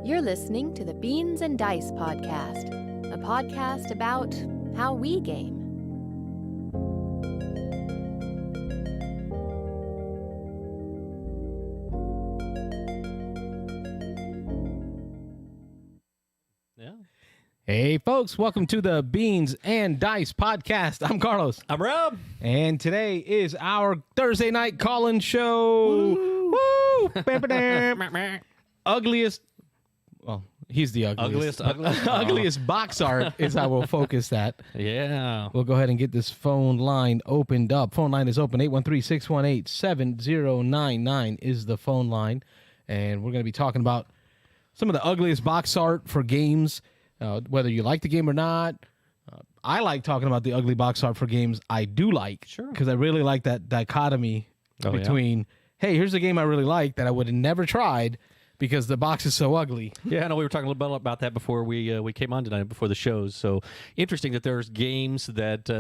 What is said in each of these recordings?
You're listening to the Beans and Dice podcast, a podcast about how we game. Hey, folks, welcome to the Beans and Dice podcast. I'm Carlos. I'm Rob. And today is our Thursday night call-in show. Woo! Woo! Ugliest. Well, he's the ugliest. Ugliest box art is how we'll focus that. Yeah. We'll go ahead and get this phone line opened up. Phone line is open. 813-618-7099 is the phone line. And we're going to be talking about some of the ugliest box art for games. Whether you like the game or not. I like talking about the ugly box art for games I do like. Sure. Because I really like that dichotomy between, hey, here's a game I really like that I would have never tried because the box is so ugly. Yeah, I know we were talking a little bit about that before we came on tonight, before the shows. So interesting that there's games that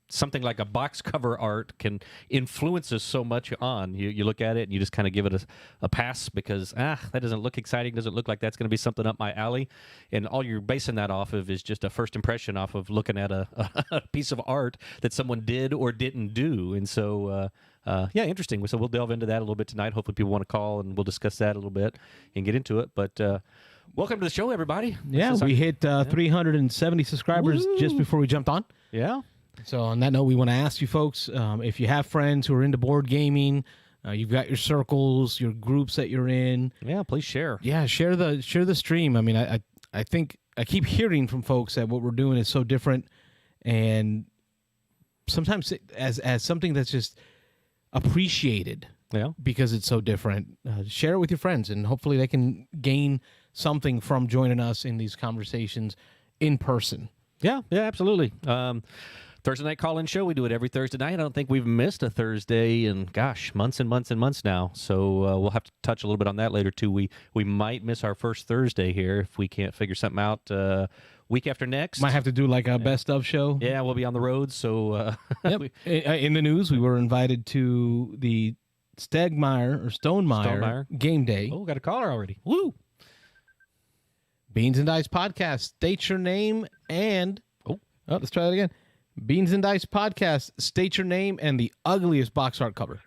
something like a box cover art can influence us so much on. You look at it and you just kind of give it a pass because, that doesn't look exciting, doesn't look like that's going to be something up my alley. And all you're basing that off of is just a first impression off of looking at a piece of art that someone did or didn't do. And so... interesting. So we'll delve into that a little bit tonight. Hopefully people want to call and we'll discuss that a little bit and get into it. But welcome to the show, everybody. Yeah, we hit 370 subscribers just before we jumped on. Yeah. So on that note, we want to ask you folks, if you have friends who are into board gaming, you've got your circles, your groups that you're in. Yeah, please share. Yeah, share the stream. I mean, I think I keep hearing from folks that what we're doing is so different, and sometimes as something that's just appreciated because it's so different. Share it with your friends, and hopefully they can gain something from joining us in these conversations in person. Yeah, absolutely. Thursday night call-in show. We do it every Thursday night. I don't think we've missed a Thursday in, months and months and months now. So we'll have to touch a little bit on that later, too. We might miss our first Thursday here if we can't figure something out week after next. Might have to do like a best of show. Yeah, we'll be on the road. So in the news, we were invited to the Stonemeyer game day. Oh, got a caller already. Woo! Beans and Dice podcast. State your name and let's try that again. Beans and Dice podcast. State your name and the ugliest box art cover.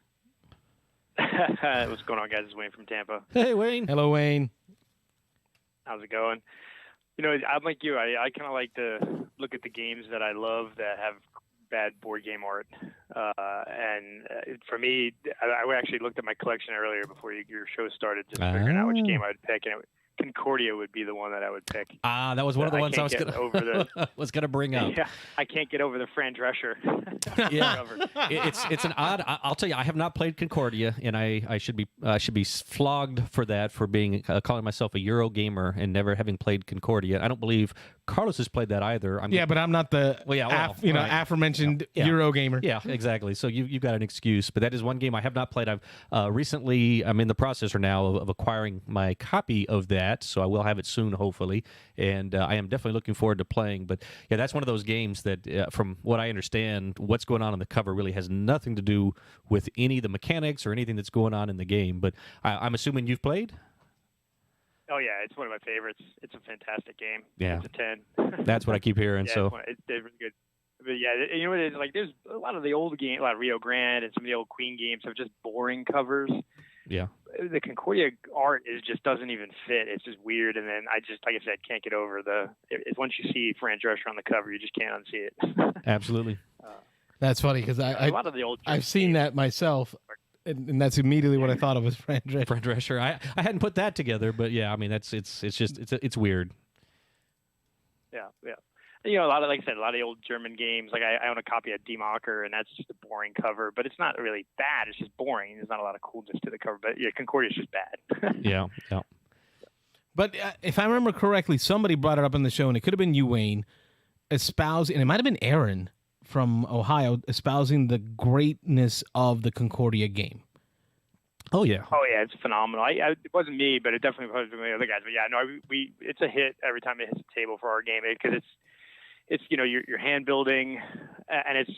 What's going on, guys? It's Wayne from Tampa. Hey, Wayne. Hello, Wayne. How's it going? You know, I'm like you. I kind of like to look at the games that I love that have bad board game art. For me, I actually looked at my collection earlier before your show started, just figuring out which game I would pick, and Concordia would be the one that I would pick. That was one of the ones I was going to bring up. Yeah, I can't get over the Fran Drescher. Yeah, it's an odd. I'll tell you, I have not played Concordia, and I should be flogged for that, for being calling myself a Euro gamer and never having played Concordia. I don't believe Carlos has played that either. But I'm not the aforementioned Euro gamer. Yeah, exactly. So you've got an excuse, but that is one game I have not played. I'm in the process now of acquiring my copy of that. So I will have it soon, hopefully, and I am definitely looking forward to playing. But yeah, that's one of those games that, from what I understand, what's going on the cover really has nothing to do with any of the mechanics or anything that's going on in the game. But I'm assuming you've played? Oh yeah, it's one of my favorites. It's a fantastic game. Yeah, it's a 10. That's what I keep hearing. Yeah, it's really good. But yeah, you know what it is? Like, there's a lot of the old games, a lot of Rio Grande and some of the old Queen games have just boring covers. Yeah. The Concordia art just doesn't even fit. It's just weird. And then like I said, can't get over once you see Fran Drescher on the cover, you just can't unsee it. Absolutely. That's funny because a lot of the old I've seen that myself, and that's immediately what I thought of as Fran Drescher. Fran Drescher. I hadn't put that together, but yeah, I mean it's weird. Yeah. You know, a lot of the old German games. Like I own a copy of Die Macher, and that's just a boring cover. But it's not really bad. It's just boring. There's not a lot of coolness to the cover. But yeah, Concordia's just bad. Yeah. But if I remember correctly, somebody brought it up in the show, and it could have been you, Wayne, espousing, and it might have been Aaron from Ohio, espousing the greatness of the Concordia game. Oh yeah, it's phenomenal. It wasn't me, but it definitely was the other guys. But yeah, no, it's a hit every time it hits the table for our game because it's you're hand building, and it's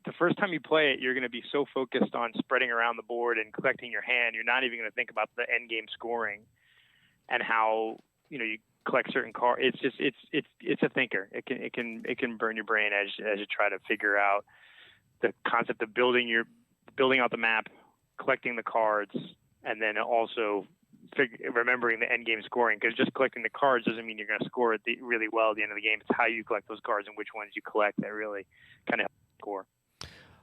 the first time you play it, you're going to be so focused on spreading around the board and collecting your hand, you're not even going to think about the end game scoring. and how you collect certain cards. It's just it's a thinker. It can burn your brain as you try to figure out the concept of building out the map, collecting the cards, and then also remembering the end game scoring. Because just collecting the cards doesn't mean you're going to score it really well at the end of the game. It's how you collect those cards and which ones you collect that really kind of help score.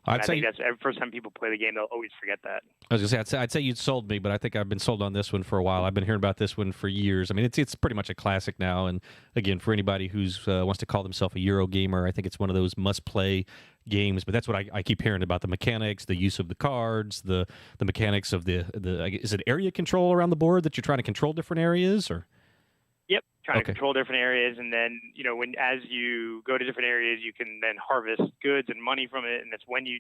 I think that's every first time people play the game, they'll always forget that. I was going to say, I'd say you'd sold me, but I think I've been sold on this one for a while. I've been hearing about this one for years. I mean, it's pretty much a classic now. And again, for anybody who's wants to call themselves a Euro gamer, I think it's one of those must-play games. But that's what I keep hearing about: the mechanics, the use of the cards, the mechanics of the is it area control around the board that you're trying to control different areas, or? Yep, trying to control different areas, and then as you go to different areas, you can then harvest goods and money from it, and it's when you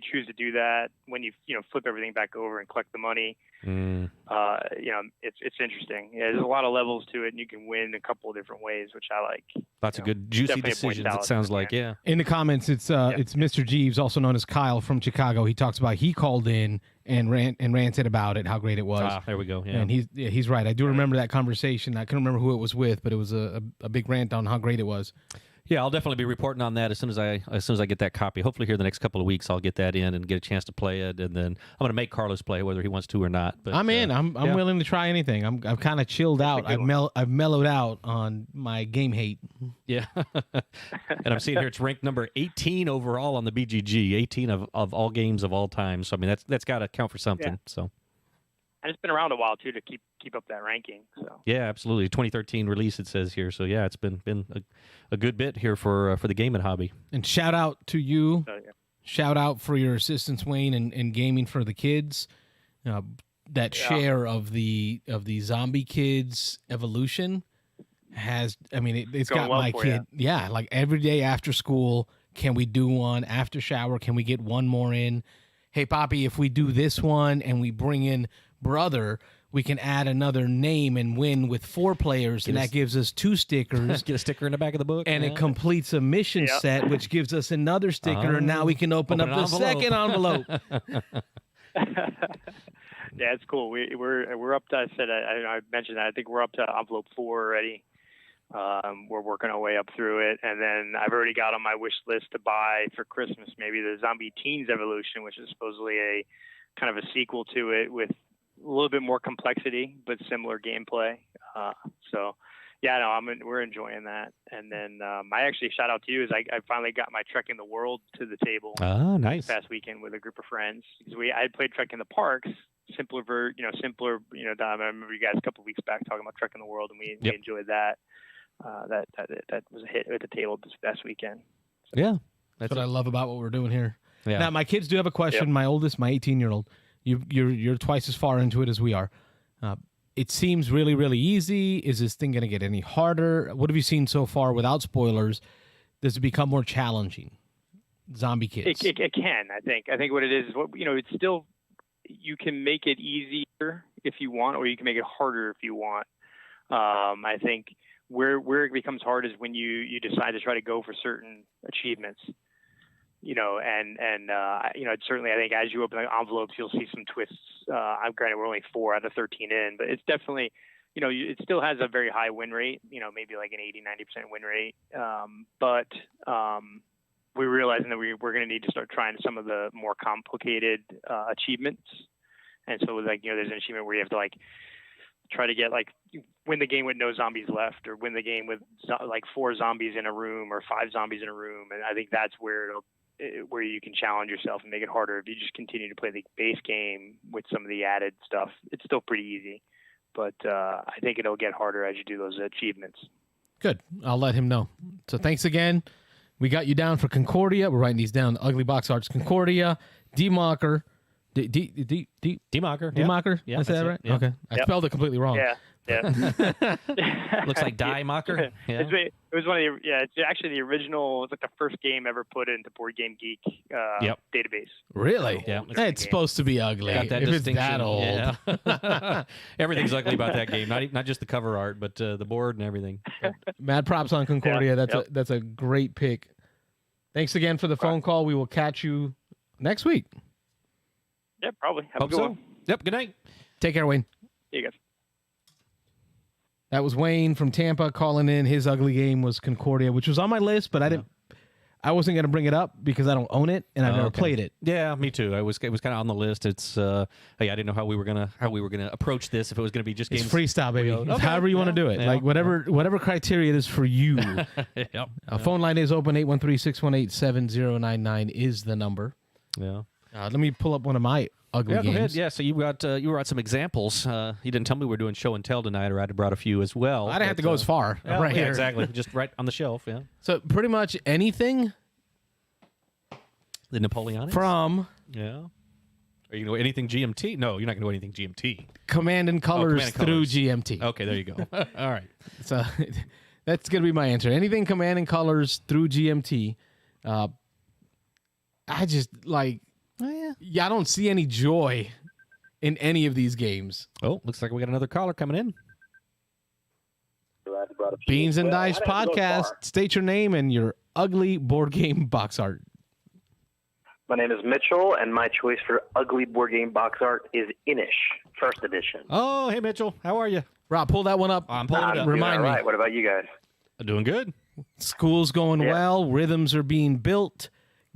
choose to do that, when you flip everything back over and collect the money. It's interesting. Yeah, there's a lot of levels to it, and you can win a couple of different ways, which I like. Lots of good juicy decisions. It sounds like, yeah. In the comments, it's Mr. Jeeves, also known as Kyle from Chicago. He talks about he called in and ranted about it, how great it was. There we go. Yeah. And he's right. I do remember that conversation. I couldn't remember who it was with, but it was a big rant on how great it was. Yeah, I'll definitely be reporting on that as soon as I get that copy. Hopefully, here the next couple of weeks, I'll get that in and get a chance to play it, and then I'm going to make Carlos play whether he wants to or not. But I'm in. I'm willing to try anything. I'm kind of chilled out. I've mellowed out on my game hate. Yeah, and I'm seeing here it's ranked number 18 overall on the BGG, 18 of all games of all time. So I mean that's got to count for something. Yeah. So. And it's been around a while too to keep up that ranking. So yeah, absolutely. 2013 release it says here. So yeah, it's been a good bit here for the gaming hobby. And shout out to you. Shout out for your assistance, Wayne, in gaming for the kids. That share of the Zombie Kids evolution has. I mean, it's got my kid. Yeah, like every day after school, can we do one? After shower, can we get one more in? Hey, Poppy, if we do this one and we bring in brother, we can add another name and win with 4 players, and that gives us 2 stickers. Get a sticker in the back of the book. And it completes a mission set, which gives us another sticker, and now we can open up the second envelope. Yeah, it's cool. We're up to, I mentioned that, I think we're up to envelope 4 already. We're working our way up through it, and then I've already got on my wish list to buy for Christmas maybe the Zombie Teens Evolution, which is supposedly a kind of a sequel to it with a little bit more complexity but similar gameplay. We're enjoying that. And then I actually shout out to you is I finally got my Trekking the World to the table. Oh, nice! This past weekend with a group of friends because I had played Trekking the Parks. Simpler. I remember you guys a couple of weeks back talking about Trekking the World, and we enjoyed that. That was a hit at the table this past weekend. So, yeah, that's what I love about what we're doing here. Yeah. Now, my kids do have a question. Yep. My oldest, my 18-year-old, you're twice as far into it as we are. It seems really, really easy. Is this thing going to get any harder? What have you seen so far without spoilers? Does it become more challenging? Zombie Kids. It can, I think. I think what it is it's still, you can make it easier if you want, or you can make it harder if you want. I think where it becomes hard is when you decide to try to go for certain achievements. Certainly I think as you open the envelopes, you'll see some twists. Granted, we're only 4 out of 13 in, but it's definitely, it still has a very high win rate, maybe like an 80-90% win rate. But we're realizing that we're going to need to start trying some of the more complicated achievements. And so there's an achievement where you have to try to get win the game with no zombies left, or win the game with 4 zombies in a room or 5 zombies in a room. And I think that's where you can challenge yourself and make it harder. If you just continue to play the base game with some of the added stuff, it's still pretty easy. But I think it'll get harder as you do those achievements. Good. I'll let him know. So thanks again. We got you down for Concordia. We're writing these down. Ugly Box Arts Concordia, Democker. Democker. Democker? Yeah, is that right? Yeah. Okay. I spelled it completely wrong. Yeah. Looks like Die Mocker. Yeah. It was one of the it's actually the original. It's like the first game ever put into Board Game Geek database. Really? Yeah. It's supposed to be ugly. Got that if distinction. It's that old. Yeah. Everything's ugly about that game. Not just the cover art, but the board and everything. Mad props on Concordia. That's a great pick. Thanks again for the phone call. We will catch you next week. Yeah, probably. Have Hope a good so. one. Yep. Good night. Take care, Wayne. See you guys. That was Wayne from Tampa calling in. His ugly game was Concordia, which was on my list, but I wasn't going to bring it up because I don't own it and I've never played it. Yeah, me too. It was kind of on the list. It's hey, I didn't know how we were gonna approach this. If it was gonna be just games. It's freestyle, baby. Okay. However you want to do it, like whatever criteria it is for you. Yep. Phone line is open. 813-618-7099 is the number. Yeah. Let me pull up one of my ugly games. Go ahead. Yeah, so you brought some examples. You didn't tell me we were doing show and tell tonight, or I'd have brought a few as well. I didn't have to go as far. Right here. Exactly. Just right on the shelf. Yeah. So pretty much anything The Napoleonics? from Yeah. Are you going to go anything GMT? No, you're not going to go anything GMT. Command and Colors Command and through Colors. GMT. Okay, there you go. All right. So that's going to be my answer. Anything Command and Colors through GMT. I just like, I don't see any joy in any of these games. Oh, looks like we got another caller coming in. Beans and Dice Podcast. State your name and your ugly board game box art. My name is Mitchell, and my choice for ugly board game box art is Inish, first edition. Oh, hey, Mitchell. How are you? Rob, pull that one up. I'm pulling it up. Remind me. All right, what about you guys? Doing good. School's going well. Rhythms are being built.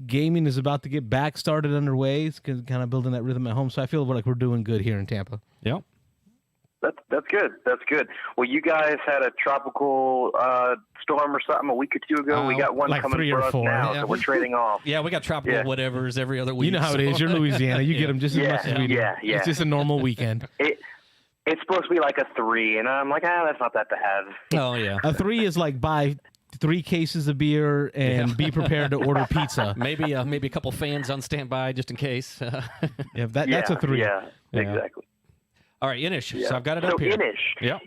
Gaming is about to get back started underway. It's kind of building that rhythm at home. So I feel like we're doing good here in Tampa. Yep. That's good. That's good. Well, you guys had a tropical storm or something a week or two ago. We got one like coming 3 for or us 4. now, Yeah. so we're trading off. Yeah, we got tropical whatevers every other week. You know how it is. You're Louisiana. You get them just as much as we do. Yeah. It's just a normal weekend. It's supposed to be like a 3, and I'm like, that's not that bad. Oh, yeah. A 3 is like buy 3 cases of beer and be prepared to order pizza. Maybe a couple fans on standby just in case. That's a 3. Yeah, exactly. All right, Inish. Yeah. So I've got it up here. Inish. Yep.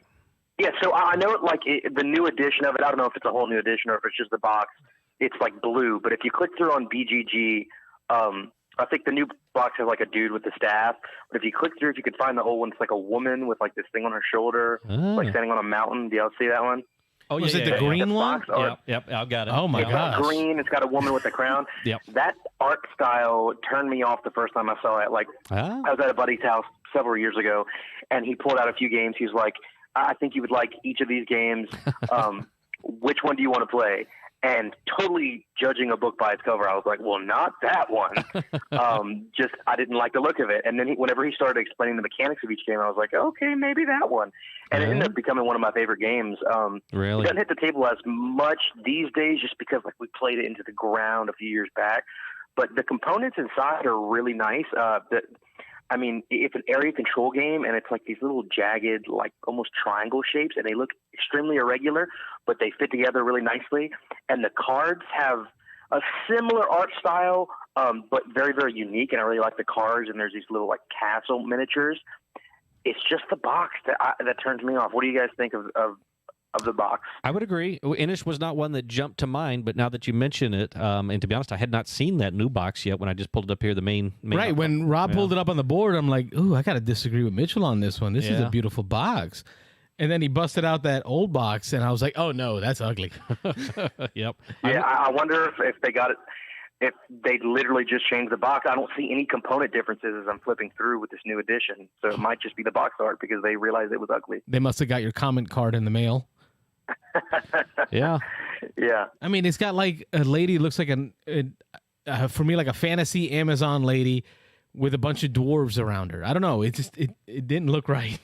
Yeah, so I know the new edition of it. I don't know if it's a whole new edition or if it's just the box. It's like blue, but if you click through on BGG, I think the new box has like a dude with the staff. But if you click through, if you could find the old one, it's like a woman with like this thing on her shoulder, like standing on a mountain. Do y'all see that one? Oh, Was it the green one? Yep, I've got it. Oh, my It's gosh. green. It's got a woman with a crown. Yep. That art style turned me off the first time I saw it. Like, I was at a buddy's house several years ago, and he pulled out a few games. He was like, I think you would like each of these games. Which one do you want to play? And totally judging a book by its cover, I was like, well, not that one. I didn't like the look of it. And then whenever he started explaining the mechanics of each game, I was like, okay, maybe that one. And it ended up becoming one of my favorite games. Really? It doesn't hit the table as much these days just because we played it into the ground a few years back. But the components inside are really nice. It's an area control game, and it's like these little jagged, like almost triangle shapes, and they look extremely irregular, but they fit together really nicely. And the cards have a similar art style, but very, very unique, and I really like the cards, and there's these little like castle miniatures. It's just the box that turns me off. What do you guys think of the box? I would agree. Inish was not one that jumped to mind, but now that you mention it, and to be honest, I had not seen that new box yet when I just pulled it up here, the main Right, when Rob pulled it up on the board, I'm like, ooh, I got to disagree with Mitchell on this one. This is a beautiful box. And then he busted out that old box, and I was like, oh, no, that's ugly. Yep. Yeah, I wonder if they got it, if they literally just changed the box. I don't see any component differences as I'm flipping through with this new edition. So it might just be the box art because they realized it was ugly. They must have got your comment card in the mail. Yeah. Yeah. I mean, it's got like a lady, looks like for me, like a fantasy Amazon lady with a bunch of dwarves around her. I don't know. It didn't look right.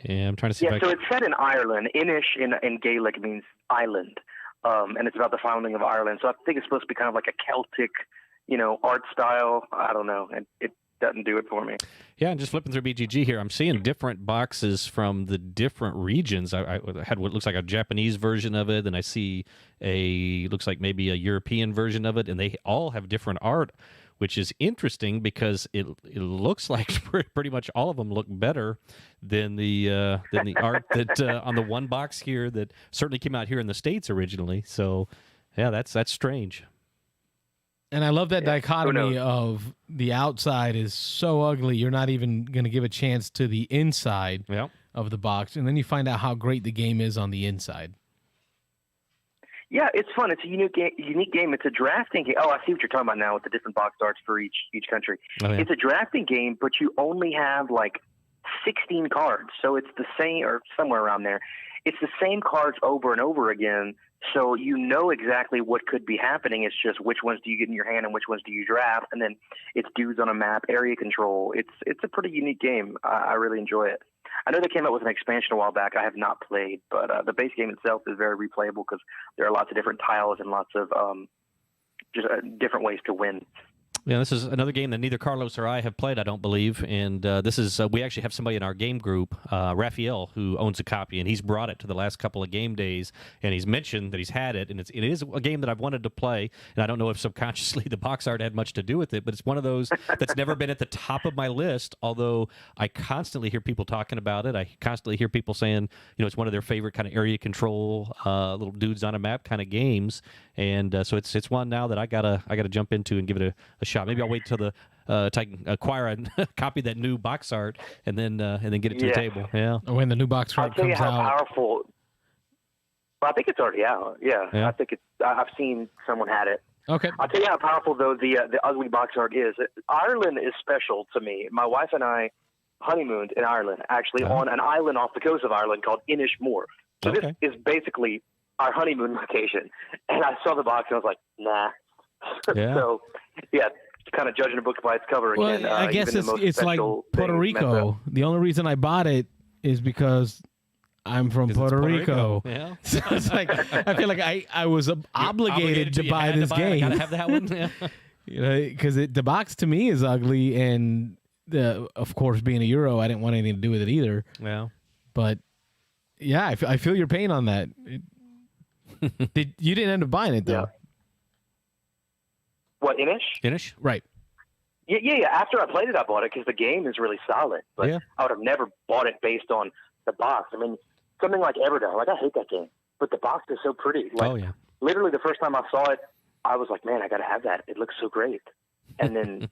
Yeah, I'm trying to see so it's set in Ireland. Inish in Gaelic means island. And it's about the founding of Ireland. So I think it's supposed to be kind of like a Celtic, art style. I don't know. And it doesn't do it for me. Yeah, and just flipping through BGG here, I'm seeing different boxes from the different regions. I had what looks like a Japanese version of it, and I see looks like maybe a European version of it, and they all have different art, which is interesting because it looks like pretty much all of them look better than the art that on the one box here that certainly came out here in the States originally. So, yeah, that's strange. And I love that dichotomy of the outside is so ugly, you're not even going to give a chance to the inside of the box. And then you find out how great the game is on the inside. Yeah, it's fun. It's a unique game. It's a drafting game. Oh, I see what you're talking about now with the different box arts for each country. Oh, yeah. It's a drafting game, but you only have like 16 cards. So it's the same, or somewhere around there. It's the same cards over and over again. So you know exactly what could be happening. It's just which ones do you get in your hand and which ones do you draft. And then it's dudes on a map, area control. It's a pretty unique game. I really enjoy it. I know they came out with an expansion a while back. I have not played, but the base game itself is very replayable because there are lots of different tiles and lots of different ways to win. Yeah, this is another game that neither Carlos or I have played, I don't believe. And this is we actually have somebody in our game group, Raphael, who owns a copy, and he's brought it to the last couple of game days, and he's mentioned that he's had it, and it is a game that I've wanted to play. And I don't know if subconsciously the box art had much to do with it, but it's one of those that's never been at the top of my list. Although I constantly hear people talking about it, I constantly hear people saying, it's one of their favorite kind of area control, little dudes on a map kind of games. And so it's one now that I gotta jump into and give it a shot. Maybe I'll wait till till I can acquire a copy of that new box art and then get it to the table. Yeah. When the new box art I'll tell you comes how out. powerful. Well, I think it's already out. Yeah. I think it's. I've seen someone had it. Okay. I'll tell you how powerful though the ugly box art is. Ireland is special to me. My wife and I honeymooned in Ireland, actually on an island off the coast of Ireland called Inishmore. So this is basically our honeymoon location. And I saw the box and I was like, nah. Yeah. So, yeah, kind of judging a book by its cover again. Well, I guess it's like Puerto Rico. The only reason I bought it is because I'm from Puerto Rico. Yeah. So it's like I feel like I was obligated to buy this game. I gotta have that one. Yeah. Because the box to me is ugly, and of course, being a Euro, I didn't want anything to do with it either. Yeah. But yeah, I feel your pain on that. You didn't end up buying it though. Yeah. What, Inish? Right. Yeah. After I played it, I bought it because the game is really solid. But I would have never bought it based on the box. I mean, something like Everdell, I hate that game, but the box is so pretty. Literally the first time I saw it, I was like, man, I got to have that. It looks so great. And then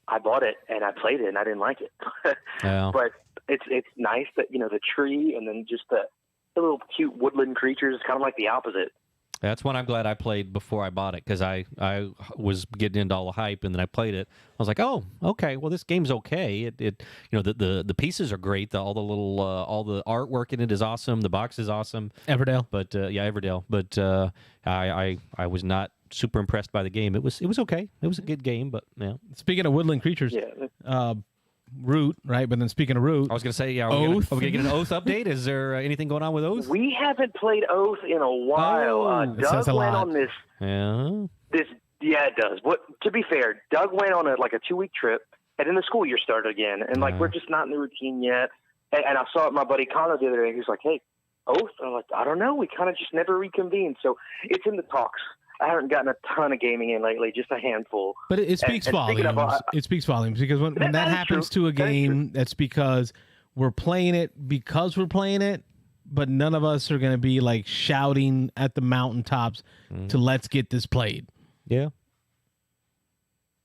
I bought it and I played it and I didn't like it. But it's nice that, the tree and then just the little cute woodland creatures is kind of like the opposite. That's one I'm glad I played before I bought it because I was getting into all the hype and then I played it. I was like, oh, okay, well this game's okay. The pieces are great. All the little all the artwork in it is awesome. The box is awesome. Everdell, but Everdell. But I was not super impressed by the game. It was okay. It was a good game, but yeah. Speaking of woodland creatures, Root, right? But then speaking of Root, I was going to say, are we going to get an Oath update? Is there anything going on with Oath? We haven't played Oath in a while. Doug went on this. Yeah. Yeah, it does. To be fair, Doug went on a 2-week trip, and then the school year started again, and we're just not in the routine yet. And I saw my buddy Connor the other day. He was like, "Hey, Oath?" And I'm like, "I don't know. We kind of just never reconvened." So it's in the talks. I haven't gotten a ton of gaming in lately, just a handful. But it speaks volumes. It speaks volumes because when that happens to a game, that's because we're playing it because we're playing it, but none of us are going to be shouting at the mountaintops to let's get this played. Yeah.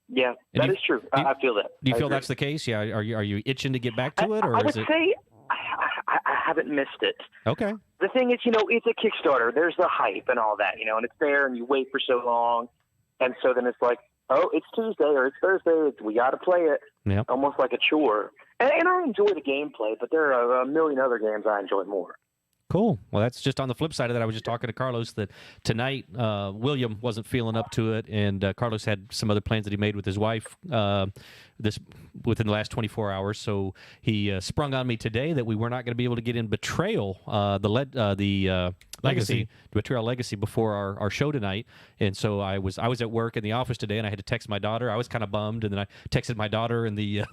Yeah, that is true. I feel that. Do you feel that's the case? Yeah. Are you itching to get back to it, or I would say I haven't missed it. Okay. The thing is, it's a Kickstarter. There's the hype and all that, and it's there, and you wait for so long, and so then it's like, oh, it's Tuesday or it's Thursday. We got to play it. Yep. Almost like a chore. And I enjoy the gameplay, but there are a million other games I enjoy more. Cool. Well, that's just on the flip side of that. I was just talking to Carlos that tonight William wasn't feeling up to it, and Carlos had some other plans that he made with his wife within the last 24 hours. So he sprung on me today that we were not going to be able to get in Betrayal, the Betrayal Legacy before our show tonight. And so I was at work in the office today, and I had to text my daughter. I was kind of bummed, and then I texted my daughter, and the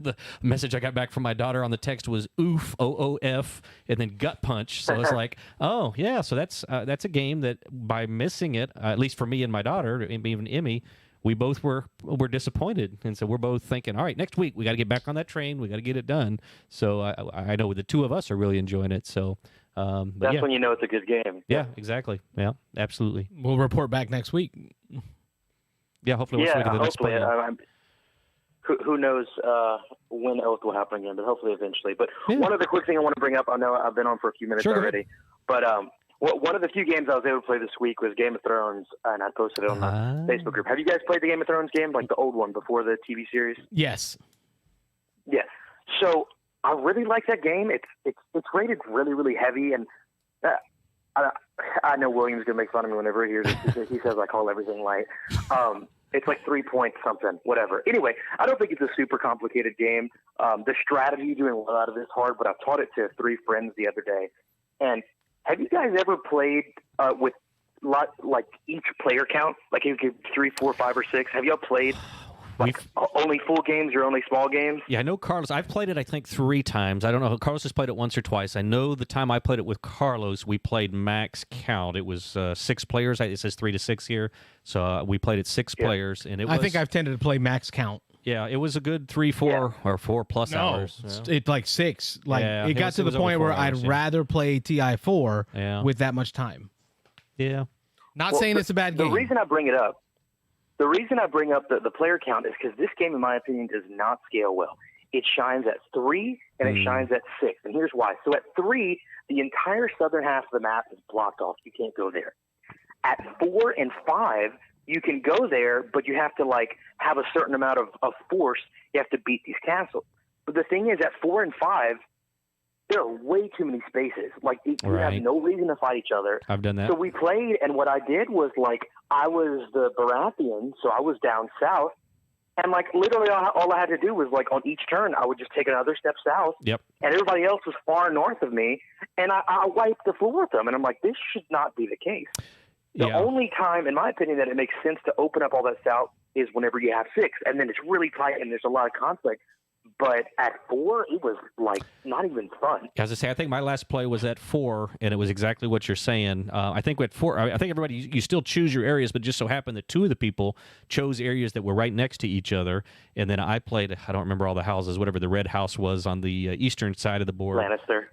message I got back from my daughter on the text was oof, OOF, and then gut punch. So it's like, oh yeah, so that's a game that by missing it, at least for me and my daughter, even Emmy, we both were disappointed, and so we're both thinking, all right, next week we got to get back on that train, we got to get it done. So I know the two of us are really enjoying it. So that's when you know it's a good game. Yeah, exactly. Yeah, absolutely. We'll report back next week. Yeah, hopefully we'll the next play. Who knows when Oath will happen again, but hopefully eventually. But one other quick thing I want to bring up, I know I've been on for a few minutes already, but one of the few games I was able to play this week was Game of Thrones, and I posted it on the Facebook group. Have you guys played the Game of Thrones game, like the old one before the TV series? Yes. Yeah. So I really like that game. It's rated really, really heavy, and I know William's gonna make fun of me whenever he hears it. He says I call everything light. It's like 3 point something, whatever. Anyway, I don't think it's a super complicated game. The strategy doing a lot of this hard, but I've taught it to 3 friends the other day. And have you guys ever played with like each player count? Like you give 3, 4, 5, or 6. Have y'all played like only full games or only small games? Yeah, I know Carlos. I've played it, I think, 3 times. I don't know. Carlos has played it once or twice. I know the time I played it with Carlos, we played max count. It was 6 players. It says 3 to 6 here. So we played it 6 players. And I think I've tended to play max count. Yeah, it was a good 3, 4, or 4+ hours. No, it's like 6. Like it got to the point where hours, I'd rather play TI4 with that much time. Yeah. Not saying it's a bad game. The reason I bring up the player count is because this game, in my opinion, does not scale well. It shines at 3 and it shines at 6. And here's why. So at 3, the entire southern half of the map is blocked off. You can't go there. At 4 and 5, you can go there, but you have to like have a certain amount of force. You have to beat these castles. But the thing is, at 4 and 5, there are way too many spaces. Like you have no reason to fight each other. I've done that. So we played, and what I did was like I was the Baratheon, so I was down south, and like literally all I had to do was like on each turn I would just take another step south. Yep. And everybody else was far north of me, and I wiped the floor with them. And I'm like, this should not be the case. The only time, in my opinion, that it makes sense to open up all that south is whenever you have 6, and then it's really tight and there's a lot of conflict. But at 4, it was like not even fun. As I say, I think my last play was at 4, and it was exactly what you're saying. I think at 4, I think everybody, you still choose your areas, but just so happened that 2 of the people chose areas that were right next to each other. And then I played, I don't remember all the houses, whatever the red house was on the eastern side of the board.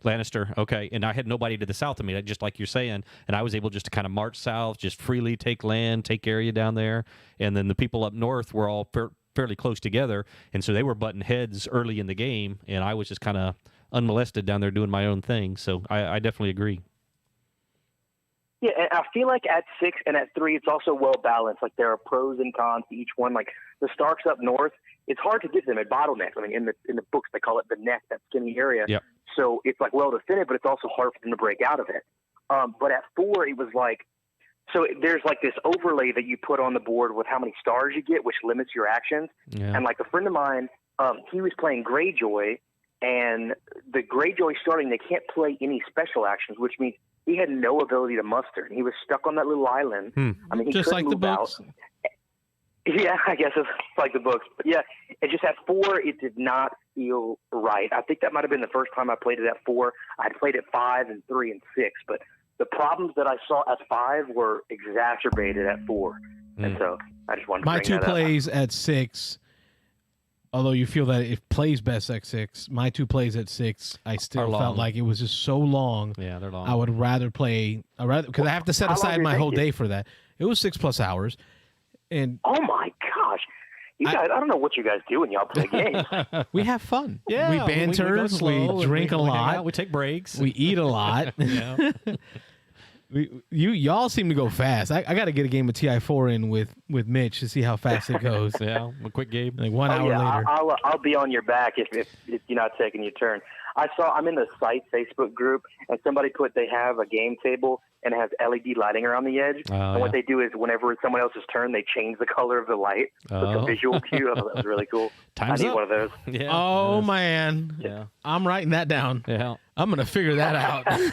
Lannister, okay. And I had nobody to the south of me, just like you're saying. And I was able just to kind of march south, just freely take land, take area down there. And then the people up north were all fairly close together, and so they were butting heads early in the game, and I was just kind of unmolested down there doing my own thing. So I definitely agree. Yeah, and I feel like at 6 and at 3, it's also well balanced. Like there are pros and cons to each one. Like the Starks up north, it's hard to get them at bottlenecks. I mean, in the books they call it the neck, that skinny area. Yep. So it's like well defended, but it's also hard for them to break out of it. But at 4, it was like. So there's like this overlay that you put on the board with how many stars you get, which limits your actions. Yeah. And like a friend of mine, he was playing Greyjoy, and the Greyjoy starting, they can't play any special actions, which means he had no ability to muster. And he was stuck on that little island. I mean, he just couldn't like the move books. out. Yeah, I guess it's like the books. But yeah, it just at 4, it did not feel right. I think that might have been the first time I played it at 4. I'd played at 5 and 3 and 6, but the problems that I saw at 5 were exacerbated at 4. And so I just wanted to my bring 2 that plays up. at 6, although you feel that it plays best at 6, my 2 plays at 6, I still felt like it was just so long. Yeah, they're long. I would rather play, because I have to set aside my whole day for that. It was 6+ hours. And oh my gosh. You guys, I don't know what you guys do when y'all play games. we have fun. Yeah, we banter. go slow, we drink a lot. We take breaks. We eat a lot. Yeah. Y'all seem to go fast. I got to get a game of TI4 in with Mitch to see how fast it goes. Yeah, a quick game. Like 1 hour later. I'll be on your back if you're not taking your turn. I'm in the site Facebook group, and somebody put they have a game table and it has LED lighting around the edge. And what they do is whenever it's someone else's turn, they change the color of the light. So it's a visual cue. I thought that was really cool. Time's I need up. one of those. Yeah. Oh, man. Yeah. I'm writing that down. Yeah. I'm going to figure that out.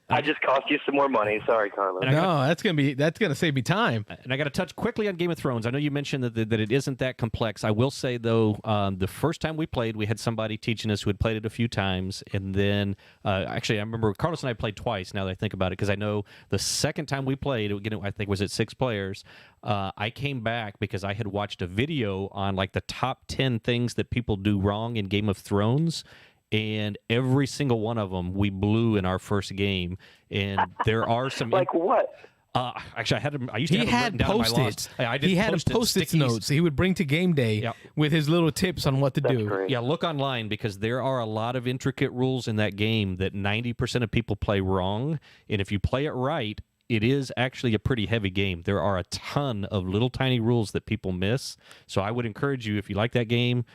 I just cost you some more money. Sorry, Carlos. No, that's gonna save me time. And I got to touch quickly on Game of Thrones. I know you mentioned that it isn't that complex. I will say though, the first time we played, we had somebody teaching us who had played it a few times, and then actually I remember Carlos and I played twice. Now that I think about it, because I know the second time we played, I think was at 6 players. I came back because I had watched a video on like the top 10 things that people do wrong in Game of Thrones. And every single one of them we blew in our first game. And there are some like what? Actually, I used to have them written down in my logs. He had post-it notes he would bring to game day with his little tips on what to do. Great. Yeah, look online because there are a lot of intricate rules in that game that 90% of people play wrong. And if you play it right, it is actually a pretty heavy game. There are a ton of little tiny rules that people miss. So I would encourage you, if you like that game,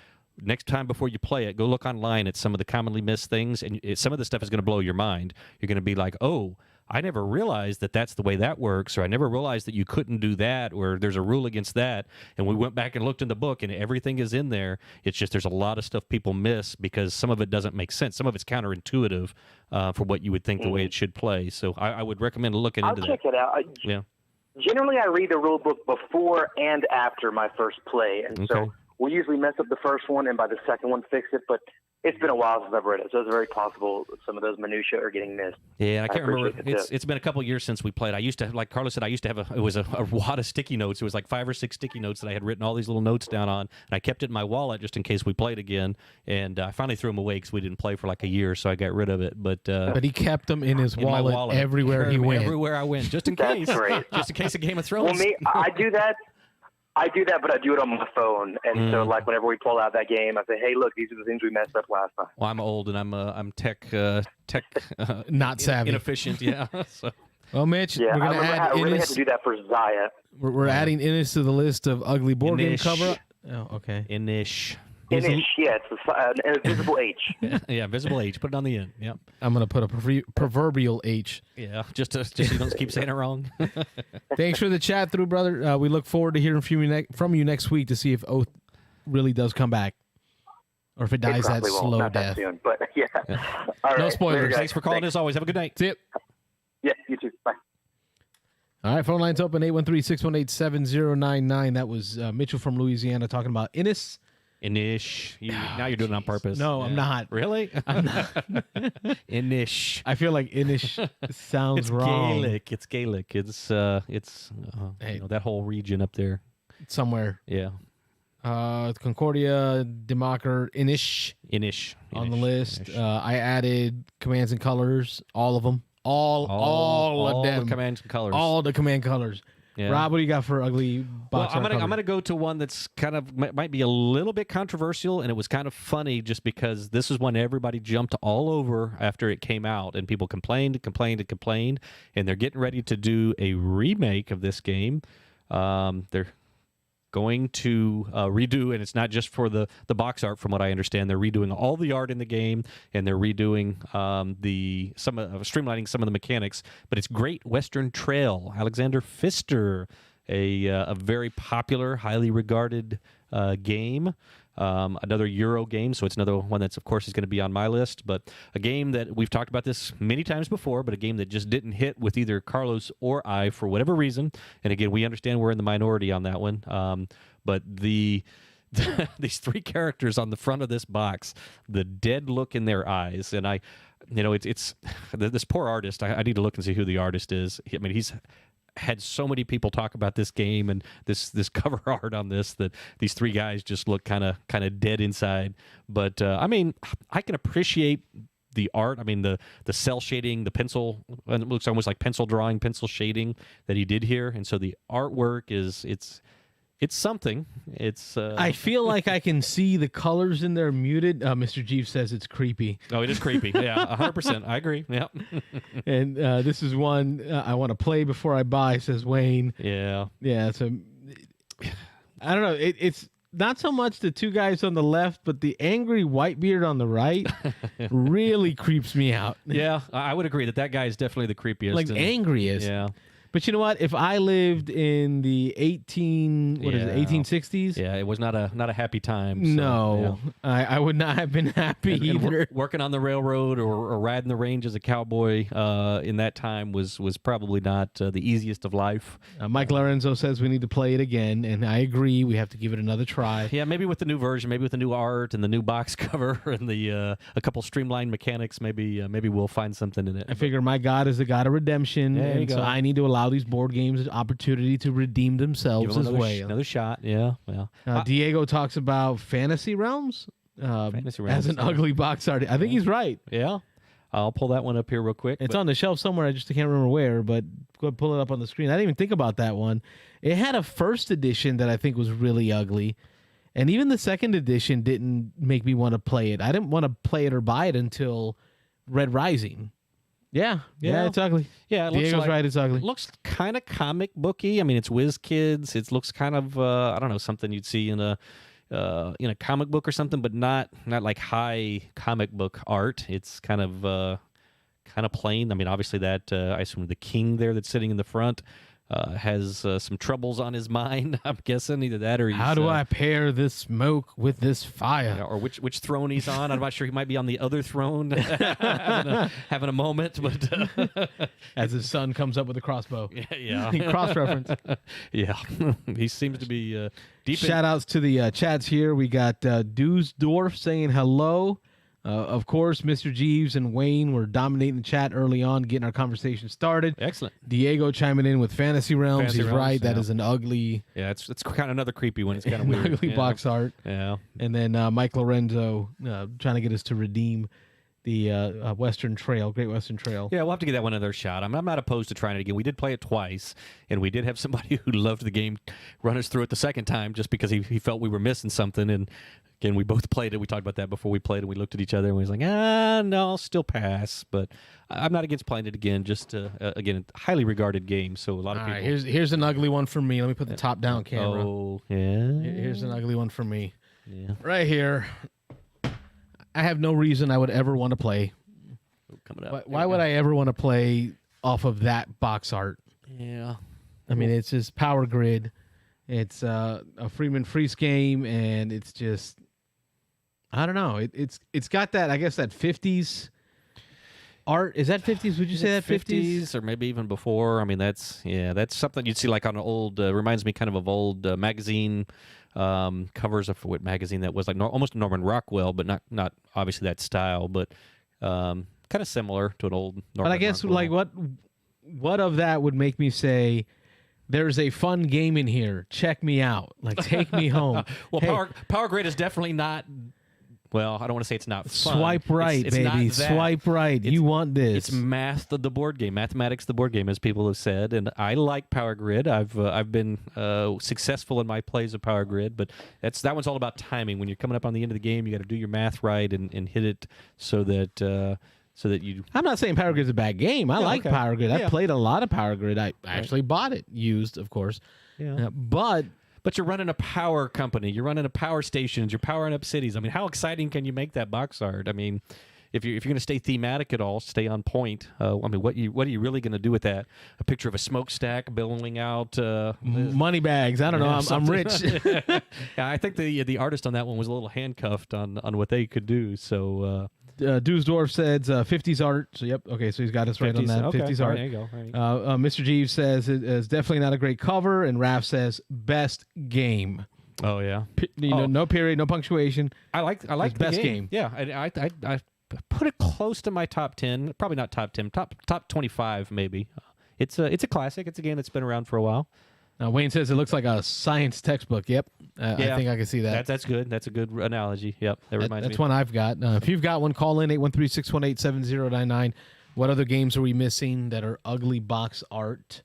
next time before you play it, go look online at some of the commonly missed things, and some of the stuff is going to blow your mind. You're going to be like, oh, I never realized that that's the way that works, or I never realized that you couldn't do that, or there's a rule against that. And we went back and looked in the book, and everything is in there. It's just there's a lot of stuff people miss because some of it doesn't make sense. Some of it's counterintuitive for what you would think the way it should play. So I would recommend looking into that. I'll check it out. Yeah. Generally, I read the rule book before and after my first play, and so we usually mess up the first one, and by the second one fix it. But it's been a while since I've read it, so it's very possible some of those minutiae are getting missed. Yeah, I can't remember. It's been a couple of years since we played. I used to, like Carlos said, I used to have a wad of sticky notes. It was like 5 or 6 sticky notes that I had written all these little notes down on, and I kept it in my wallet just in case we played again. And I finally threw them away because we didn't play for like a year, so I got rid of it. But he kept them in his wallet everywhere he went. Everywhere I went, just in case. That's great. Just in case of Game of Thrones. Well, me, I do that, but I do it on my phone. And so, like, whenever we pull out that game, I say, "Hey, look, these are the things we messed up last time." Well, I'm old and I'm tech not savvy, inefficient. Yeah. So. Well, Mitch, Yeah, we're gonna add I really Innis. had to do that for Zaya. We're adding Innis to the list of ugly board game Inish. cover. Oh, okay. Inish. Inish, yeah, it's an invisible H. Yeah, visible H. Put it on the end. Yep. I'm gonna put a proverbial H. Yeah, just so you don't keep saying it wrong. Thanks for the chat through, brother. We look forward to hearing from you next week to see if Oath really does come back, or if it dies that slow Not death. that soon, but yeah. All No right, spoilers. later, guys. Thanks for calling as always. Have a good night. See it. Yeah, you too. Bye. All right, phone lines open 813-618-7099. That was Mitchell from Louisiana talking about Innis. Inish. Now you're doing it on purpose. No, I'm not. Really? I'm not. Inish. I feel like Innis sounds It's wrong. Gaelic. It's Gaelic. It's that whole region up there. Somewhere. Yeah. Concordia, Democker, Inish Inish. on the list. I added commands and colors, all of them. All of them. The commands and colors. All the command colors. Yeah. Rob, what do you got for ugly box Well, art I'm cover? gonna go to one that's kind of might be a little bit controversial, and it was kind of funny just because this is one everybody jumped all over after it came out, and people complained, and they're getting ready to do a remake of this game. They're going to redo, and it's not just for the box art, from what I understand. They're redoing all the art in the game, and they're redoing streamlining some of the mechanics. But it's Great Western Trail. Alexander Pfister, a very popular, highly regarded game. Another Euro game, so it's another one that's, of course, is going to be on my list. But a game that we've talked about this many times before, but a game that just didn't hit with either Carlos or I for whatever reason. And again, we understand we're in the minority on that one. But these 3 characters on the front of this box, the dead look in their eyes, and it's this poor artist. I need to look and see who the artist is. I mean, he's had so many people talk about this game and this cover art on this that these 3 guys just look kind of dead inside. But I mean, I can appreciate the art. I mean, the cell shading, the pencil, it looks almost like pencil drawing, pencil shading that he did here. And so the artwork it's something. It's I feel like I can see the colors in there muted. Mr. Jeeves says it's creepy. Oh, it is creepy. Yeah, 100%. I agree. Yeah. And this is one I want to play before I buy, says Wayne. Yeah. Yeah, so I don't know. It's not so much the 2 guys on the left, but the angry Whitebeard on the right really creeps me out. Yeah, I would agree that guy is definitely the creepiest. Like angriest. Yeah. But you know what? If I lived in the 1860s? Yeah, it was not a happy time. So, No, yeah. I would not have been happy either. Working on the railroad or riding the range as a cowboy in that time was probably not the easiest of life. Mike Lorenzo says we need to play it again, and I agree. We have to give it another try. Yeah, maybe with the new version, maybe with the new art and the new box cover and the a couple streamlined mechanics, maybe we'll find something in it. I figure my God is the God of redemption, There you and go. so I need to allow these board games an opportunity to redeem themselves as well. Another shot, yeah. Diego talks about Fantasy Realms, Fantasy as Realms, an ugly box art. I think he's right. Yeah. I'll pull that one up here real quick. It's on the shelf somewhere. I just can't remember where, but go ahead, pull it up on the screen. I didn't even think about that one. It had a first edition that I think was really ugly, and even the second edition didn't make me want to play it. I didn't want to play it or buy it until Red Rising. Yeah, it's ugly. Yeah, it looks Diego's right, it's ugly. It looks kind of comic booky. I mean, it's Whiz Kids. It looks kind of I don't know, something you'd see in a comic book or something, but not like high comic book art. It's kind of plain. I mean, obviously that I assume the king there that's sitting in the front has some troubles on his mind. I'm guessing either that or he's, how do I pair this smoke with this fire? or which throne he's on. I'm not sure. He might be on the other throne, having a moment. But As his son comes up with a crossbow. yeah, Cross-reference. yeah, he seems to be deep. Shout outs to the chats here. We got Dusdorf saying hello. Of course, Mr. Jeeves and Wayne were dominating the chat early on, getting our conversation started. Excellent. Diego chiming in with Fantasy Realms. Fantasy He's Realms, right. That yeah. is an ugly, it's kind of another creepy one. It's kind of weird. ugly box art. Yeah. And then Mike Lorenzo trying to get us to redeem the Western Trail, Great Western Trail. Yeah, we'll have to give that one another shot. I'm not opposed to trying it again. We did play it twice, and we did have somebody who loved the game run us through it the second time just because he felt we were missing something. And again, we both played it. We talked about that before we played it. We looked at each other, and we was like, no, I'll still pass. But I'm not against playing it again. Just, again, a highly regarded game, so a lot of All people... right, here's an ugly one for me. Let me put the top-down camera. Oh, yeah. Here's an ugly one for me. Yeah. Right here. I have no reason I would ever want to play. Coming up. Why would I ever want to play off of that box art? Yeah. I mean, it's just Power Grid. It's a Freeman Freeze game, and it's just, I don't know. It's got that, I guess, that 50s art. Is that 50s? Would you say that 50s? Or maybe even before. I mean, that's something you'd see like on an old, reminds me kind of old magazine covers of what magazine that was, like almost Norman Rockwell, but not obviously that style, but kind of similar to an old Norman But I guess, Rockwell. like, what of that would make me say, there's a fun game in here. Check me out. Like, take me home. Well, Hey, Power Grid is definitely not. Well, I don't want to say it's not fun. Swipe right, It's not baby. that. Swipe right. You want this. It's math, the board game, mathematics, the board game, as people have said. And I like Power Grid. I've been successful in my plays of Power Grid, but that one's all about timing. When you're coming up on the end of the game, you got to do your math right and hit it so that you. I'm not saying Power Grid's a bad game. I like okay. Power Grid. Yeah. I played a lot of Power Grid. I actually bought it, used, of course. Yeah. But you're running a power company. You're running a power stations. You're powering up cities. I mean, how exciting can you make that box art? I mean, if you're going to stay thematic at all, stay on point. I mean, what are you really going to do with that? A picture of a smokestack billowing out money bags. I don't know. I'm rich. Yeah, I think the artist on that one was a little handcuffed on what they could do. So. Dusdorf says 50s art. So, yep. Okay, so he's got us right on that. Okay. 50s All art. right, there you go. All right. Mr. Jeeves says it's definitely not a great cover. And Raph says best game. Oh, yeah. No period, no punctuation. I like the best game. Yeah, I put it close to my top 10. Probably not top 10. Top 25 maybe. It's a classic. It's a game that's been around for a while. Wayne says it looks like a science textbook. Yep. I think I can see that. That's good. That's a good analogy. Yep. That reminds me. That's one I've got. If you've got one, call in 813-618-7099. What other games are we missing that are ugly box art?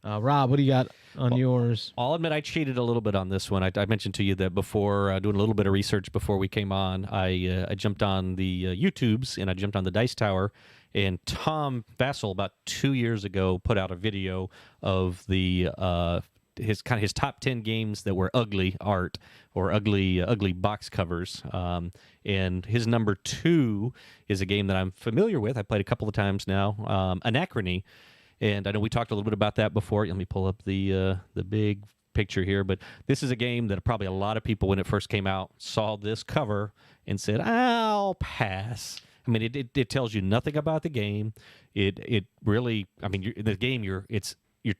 Rob, what do you got on yours? I'll admit I cheated a little bit on this one. I mentioned to you that before doing a little bit of research before we came on, I jumped on the YouTubes and I jumped on the Dice Tower. And Tom Vassell about 2 years ago put out a video of his top 10 games that were ugly art or ugly box covers. And his number 2 is a game that I'm familiar with. I played a couple of times now, Anachrony. And I know we talked a little bit about that before. Let me pull up the big picture here. But this is a game that probably a lot of people, when it first came out, saw this cover and said, I'll pass. I mean, it tells you nothing about the game. It really, I mean, in the game, you're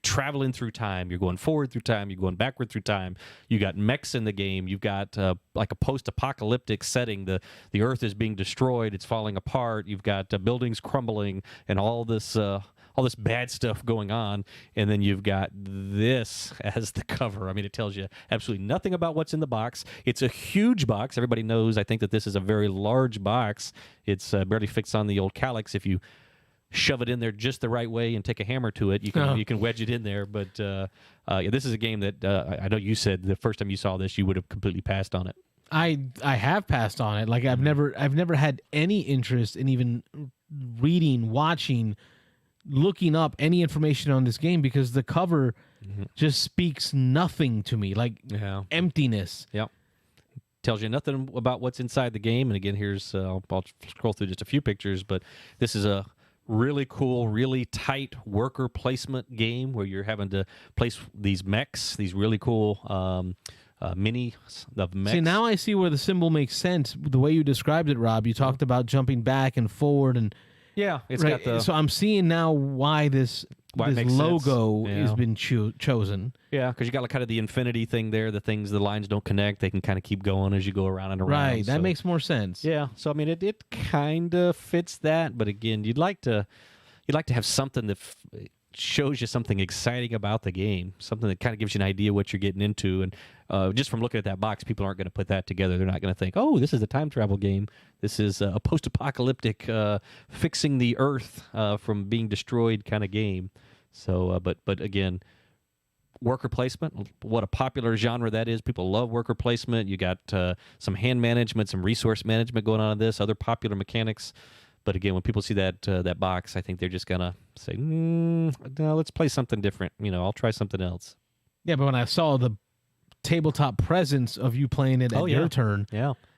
traveling through time. You're going forward through time. You're going backward through time. You got mechs in the game. You've got like a post-apocalyptic setting. The Earth is being destroyed. It's falling apart. You've got buildings crumbling and all this bad stuff going on. And then you've got this as the cover. I mean, it tells you absolutely nothing about what's in the box. It's a huge box. Everybody knows, I think, that this is a very large box. It's barely fits on the old calyx. If you shove it in there just the right way and take a hammer to it, you can wedge it in there. But this is a game that I know you said the first time you saw this, you would have completely passed on it. I have passed on it. Like I've never had any interest in even reading, watching, looking up any information on this game because the cover just speaks nothing to me. Like emptiness. Yep. tells you nothing about what's inside the game. And again, here's I'll scroll through just a few pictures, but this is a really cool, really tight worker placement game where you're having to place these mechs, these really cool mini of mechs. See, now I see where the symbol makes sense. The way you described it, Rob, you talked about jumping back and forward, and yeah, it's right, got the. so I'm seeing now why this it makes logo sense. has been chosen. Yeah, because you got like kind of the infinity thing there. The lines don't connect; they can kind of keep going as you go around and around. Right, that so. makes more sense. Yeah, so I mean, it kind of fits that, but again, you'd like to have something that shows you something exciting about the game, something that kind of gives you an idea what you're getting into. And just from looking at that box, people aren't going to put that together. They're not going to think, oh, this is a time travel game. This is a post-apocalyptic fixing the Earth from being destroyed kind of game. So, but again, worker placement, what a popular genre that is. People love worker placement. You got some hand management, some resource management going on in this, other popular mechanics. But again, when people see that box, I think they're just gonna say, "No, let's play something different." I'll try something else. Yeah, but when I saw the tabletop presence of you playing it at your turn,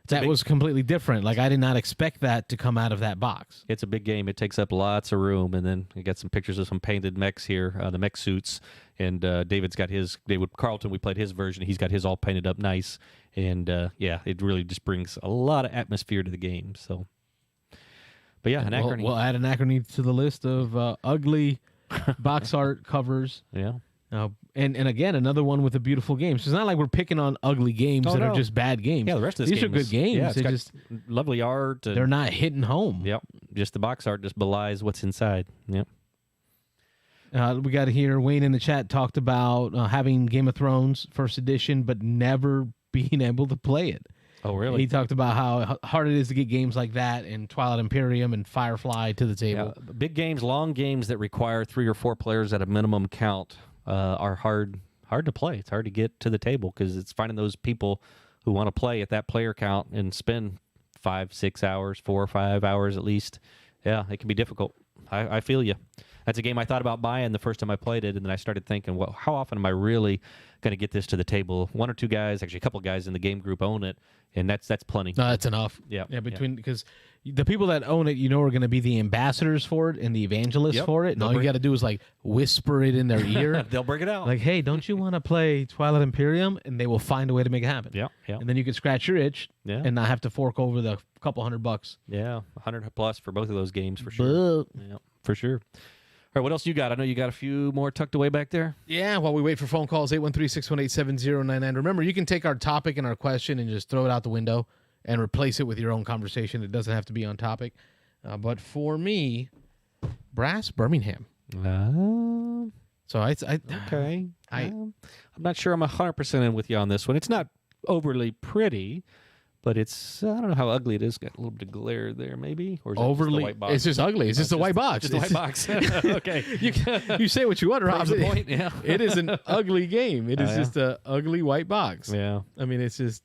that was completely different. Like I did not expect that to come out of that box. It's a big game. It takes up lots of room, and then you got some pictures of some painted mechs here, the mech suits, and David Carlton. We played his version. He's got his all painted up nice, and it really just brings a lot of atmosphere to the game. So. But yeah, Anachrony. We'll add Anachrony to the list of ugly box art covers. Yeah. And again, another one with a beautiful game. So it's not like we're picking on ugly games are just bad games. Yeah, the rest of this These game are good games. Yeah, they just lovely art. They're not hitting home. Yep. Just the box art just belies what's inside. Yep. We got to hear Wayne in the chat talked about having Game of Thrones first edition, but never being able to play it. Oh, really? He talked about how hard it is to get games like that and Twilight Imperium and Firefly to the table. Yeah, big games, long games that require 3 or 4 players at a minimum count are hard to play. It's hard to get to the table because it's finding those people who want to play at that player count and spend 5, 6 hours, 4 or 5 hours at least. Yeah, it can be difficult. I feel you. That's a game I thought about buying the first time I played it, and then I started thinking, well, how often am I really going to get this to the table? 1 or 2 guys, actually a couple guys in the game group own it, and that's plenty. No, that's enough. Yeah. Because the people that own it, are going to be the ambassadors for it and the evangelists for it, and all you got to do is like whisper it in their ear. They'll bring it out. Like, hey, don't you want to play Twilight Imperium? And they will find a way to make it happen. Yeah. And then you can scratch your itch and not have to fork over the couple $100. Yeah, 100 plus for both of those games for sure. Yeah, for sure. All right, what else you got? I know you got a few more tucked away back there. Yeah, while we wait for phone calls, 813-618-7099. Remember, you can take our topic and our question and just throw it out the window and replace it with your own conversation. It doesn't have to be on topic. But for me, Brass Birmingham. So okay. I'm not sure I'm 100% in with you on this one. It's not overly pretty, but it's, I don't know how ugly it is. Got a little bit of glare there, maybe. Or is overly, it just the white box? It's just ugly. It's just the white box. Just the white box. Okay. You say what you want, Rob. The point. Yeah. It is an ugly game. It is just an ugly white box. Yeah. I mean, it's just,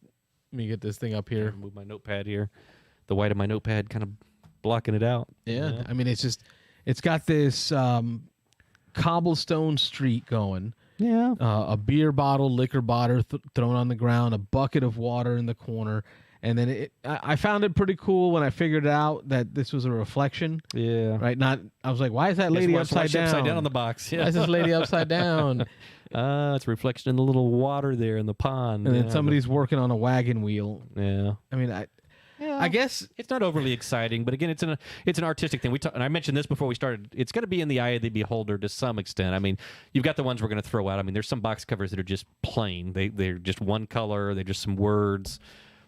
let me get this thing up here. Move my notepad here. The white of my notepad kind of blocking it out. Yeah. I mean, it's got this cobblestone street going. Yeah. A beer bottle, liquor bottle thrown on the ground, a bucket of water in the corner. And then I found it pretty cool when I figured out that this was a reflection. Yeah. Right? I was like, why is that lady upside down? Upside down on the box. Yeah. Why is this lady upside down? It's a reflection in the little water there in the pond. And then somebody's working on a wagon wheel. Yeah. I mean, I guess it's not overly exciting, but again, it's an artistic thing. And I mentioned this before we started. It's going to be in the eye of the beholder to some extent. I mean, you've got the ones we're going to throw out. I mean, there's some box covers that are just plain. They're just one color. They're just some words.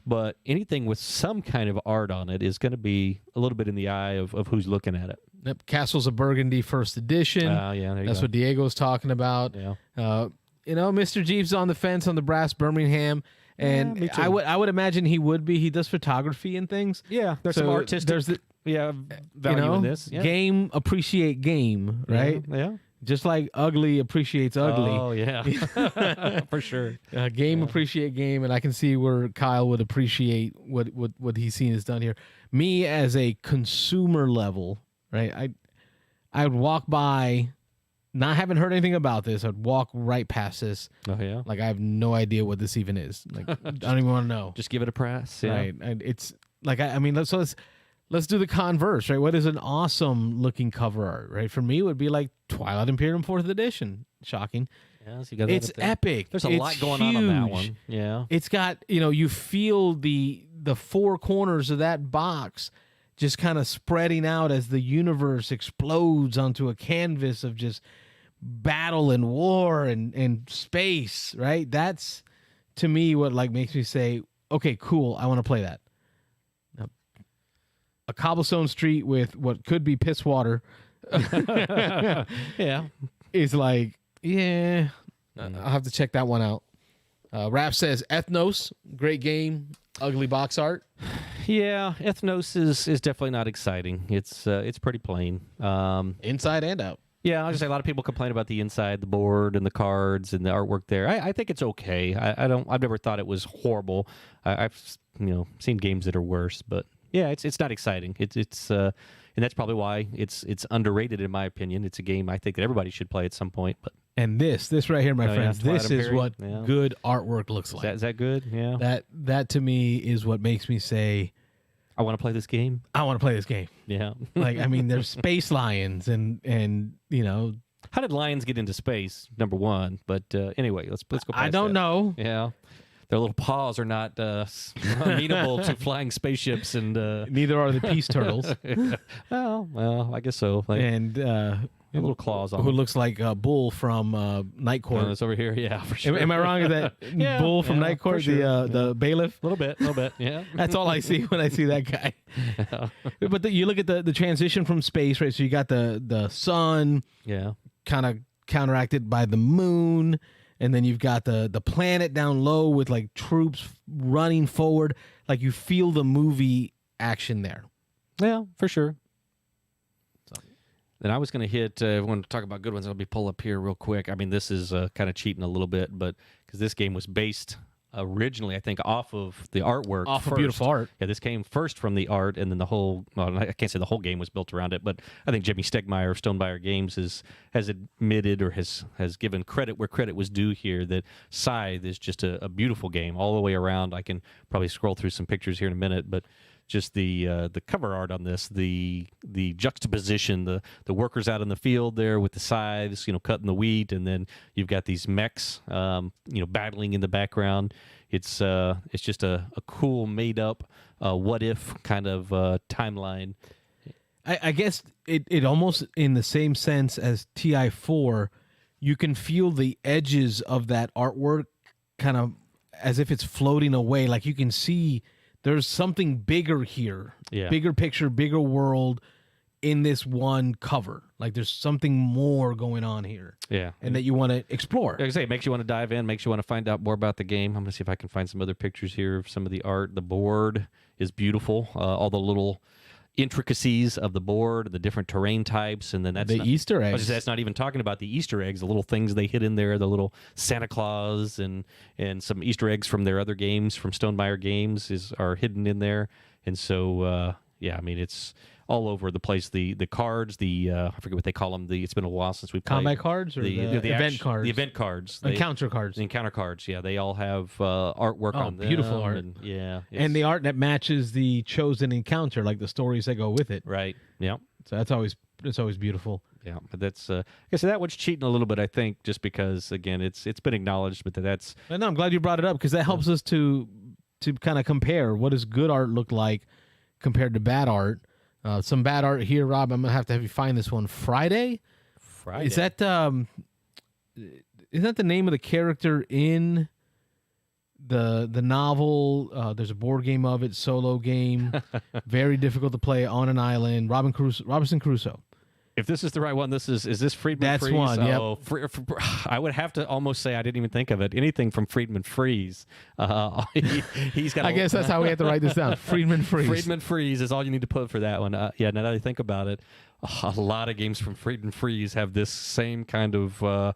But anything with some kind of art on it is going to be a little bit in the eye of who's looking at it. Yep. Castles of Burgundy first edition. Yeah, that's what Diego's talking about. Yeah. Mr. Jeeves on the fence on the Brass Birmingham. And me too. I would imagine he would be. He does photography and things. Yeah, there's some artistic value in this. Yeah. Game appreciate game, right? Yeah. Just like ugly appreciates ugly. Oh, yeah. For sure. Game appreciate game, and I can see where Kyle would appreciate what he's seen is done here. Me as a consumer level, right? I would walk by haven't heard anything about this, I'd walk right past this. Oh yeah. Like I have no idea what this even is. Like I don't even want to know. Just give it a press. Yeah. Right. And it's like I mean, let's do the converse, right? What is an awesome looking cover art, right? For me, it would be like Twilight Imperium 4th edition. Shocking. Yeah, so you got that It's up there. epic. There's a It's lot going on that huge. one. Yeah. It's got, you feel the four corners of that box just kind of spreading out as the universe explodes onto a canvas of just battle and war and space, right? That's to me what like makes me say, okay, cool, I want to play that. Now, a cobblestone street with what could be piss water Yeah. is like, yeah, I'll have to check that one out. Rap says Ethnos, great game, ugly box art. Yeah, Ethnos is definitely not exciting. It's pretty plain. Inside and out. Yeah, I was gonna say a lot of people complain about the inside, the board, and the cards, and the artwork there. I think it's okay. I've never thought it was horrible. I've seen games that are worse, but yeah, it's not exciting. It's and that's probably why it's underrated in my opinion. It's a game I think that everybody should play at some point. But And this right here, my Oh, yeah, friends, Twilight this is Imperium. what Yeah. good artwork looks like. is that good? Yeah, That to me is what makes me say, I want to play this game. I want to play this game. Yeah. Like, I mean, there's space lions and How did lions get into space? Number one, but anyway, let's go. Past I don't that. know. Yeah, their little paws are not amenable to flying spaceships, and Neither are the peace turtles. well, I guess so. Like, And little claws on who them. looks like a bull from Night Court. It's over here. Yeah, for sure. Am I wrong with that? Yeah, Bull from yeah, Night Court, for sure. the bailiff? A little bit. Yeah. That's all I see when I see that guy. But you look at the transition from space, right? So you got the sun Yeah. kind of counteracted by the moon, and then you've got the planet down low with like troops running forward. Like you feel the movie action there. Yeah, for sure. Then I was going to hit, I want to talk about good ones. I'll be pull up here real quick. I mean, this is kind of cheating a little bit, but because this game was based originally, I think, off of the artwork. Off of first. beautiful art. Yeah, this came first from the art, and then the whole, well, I can't say the whole game was built around it, but I think Jimmy Stegmaier of Stonebuyer Games has admitted or has given credit where credit was due here that Scythe is just a beautiful game all the way around. I can probably scroll through some pictures here in a minute, but just the cover art on this, the juxtaposition, the workers out in the field there with the scythes, cutting the wheat, and then you've got these mechs, battling in the background. It's just a cool made up what if kind of timeline. I guess it almost in the same sense as TI4, you can feel the edges of that artwork kind of as if it's floating away. Like you can see there's something bigger here, bigger picture, bigger world in this one cover. Like there's something more going on here. Yeah. And that you want to explore. Like I say, it makes you want to dive in, makes you want to find out more about the game. I'm going to see if I can find some other pictures here of some of the art. The board is beautiful. All the little intricacies of the board, the different terrain types, and then that's Easter eggs. That's not even talking about the Easter eggs, the little things they hid in there, the little Santa Claus and some Easter eggs from their other games, from Stonebuyer Games, are hidden in there. And so, yeah, I mean, it's all over the place. The cards, I forget what they call them. It's been a while since we played. Combat cards or the event cards? The event cards. Encounter cards. The encounter cards, yeah. They all have artwork on them. Beautiful art. And, yeah. And the art that matches the chosen encounter, like the stories that go with it. Right, yeah. So it's always beautiful. Yeah, but that's I guess that one's cheating a little bit. I think just because again it's been acknowledged, but that's. No, I'm glad you brought it up because that helps us to kind of compare what does good art look like compared to bad art. Some bad art here, Rob. I'm gonna have you find this one. Friday. Is that isn't that the name of the character in the novel? There's a board game of it, solo game, very difficult to play on an island. Robinson Crusoe. If this is the right one, is this Friedman That's Freeze? one, yep. Oh, I would have to almost say I didn't even think of it. Anything from Friedman Freeze. He's got. I guess that's how we have to write this down. Friedman Freeze. Friedman Freeze is all you need to put for that one. Yeah, now that I think about it, a lot of games from Friedman Freeze have this same kind of. All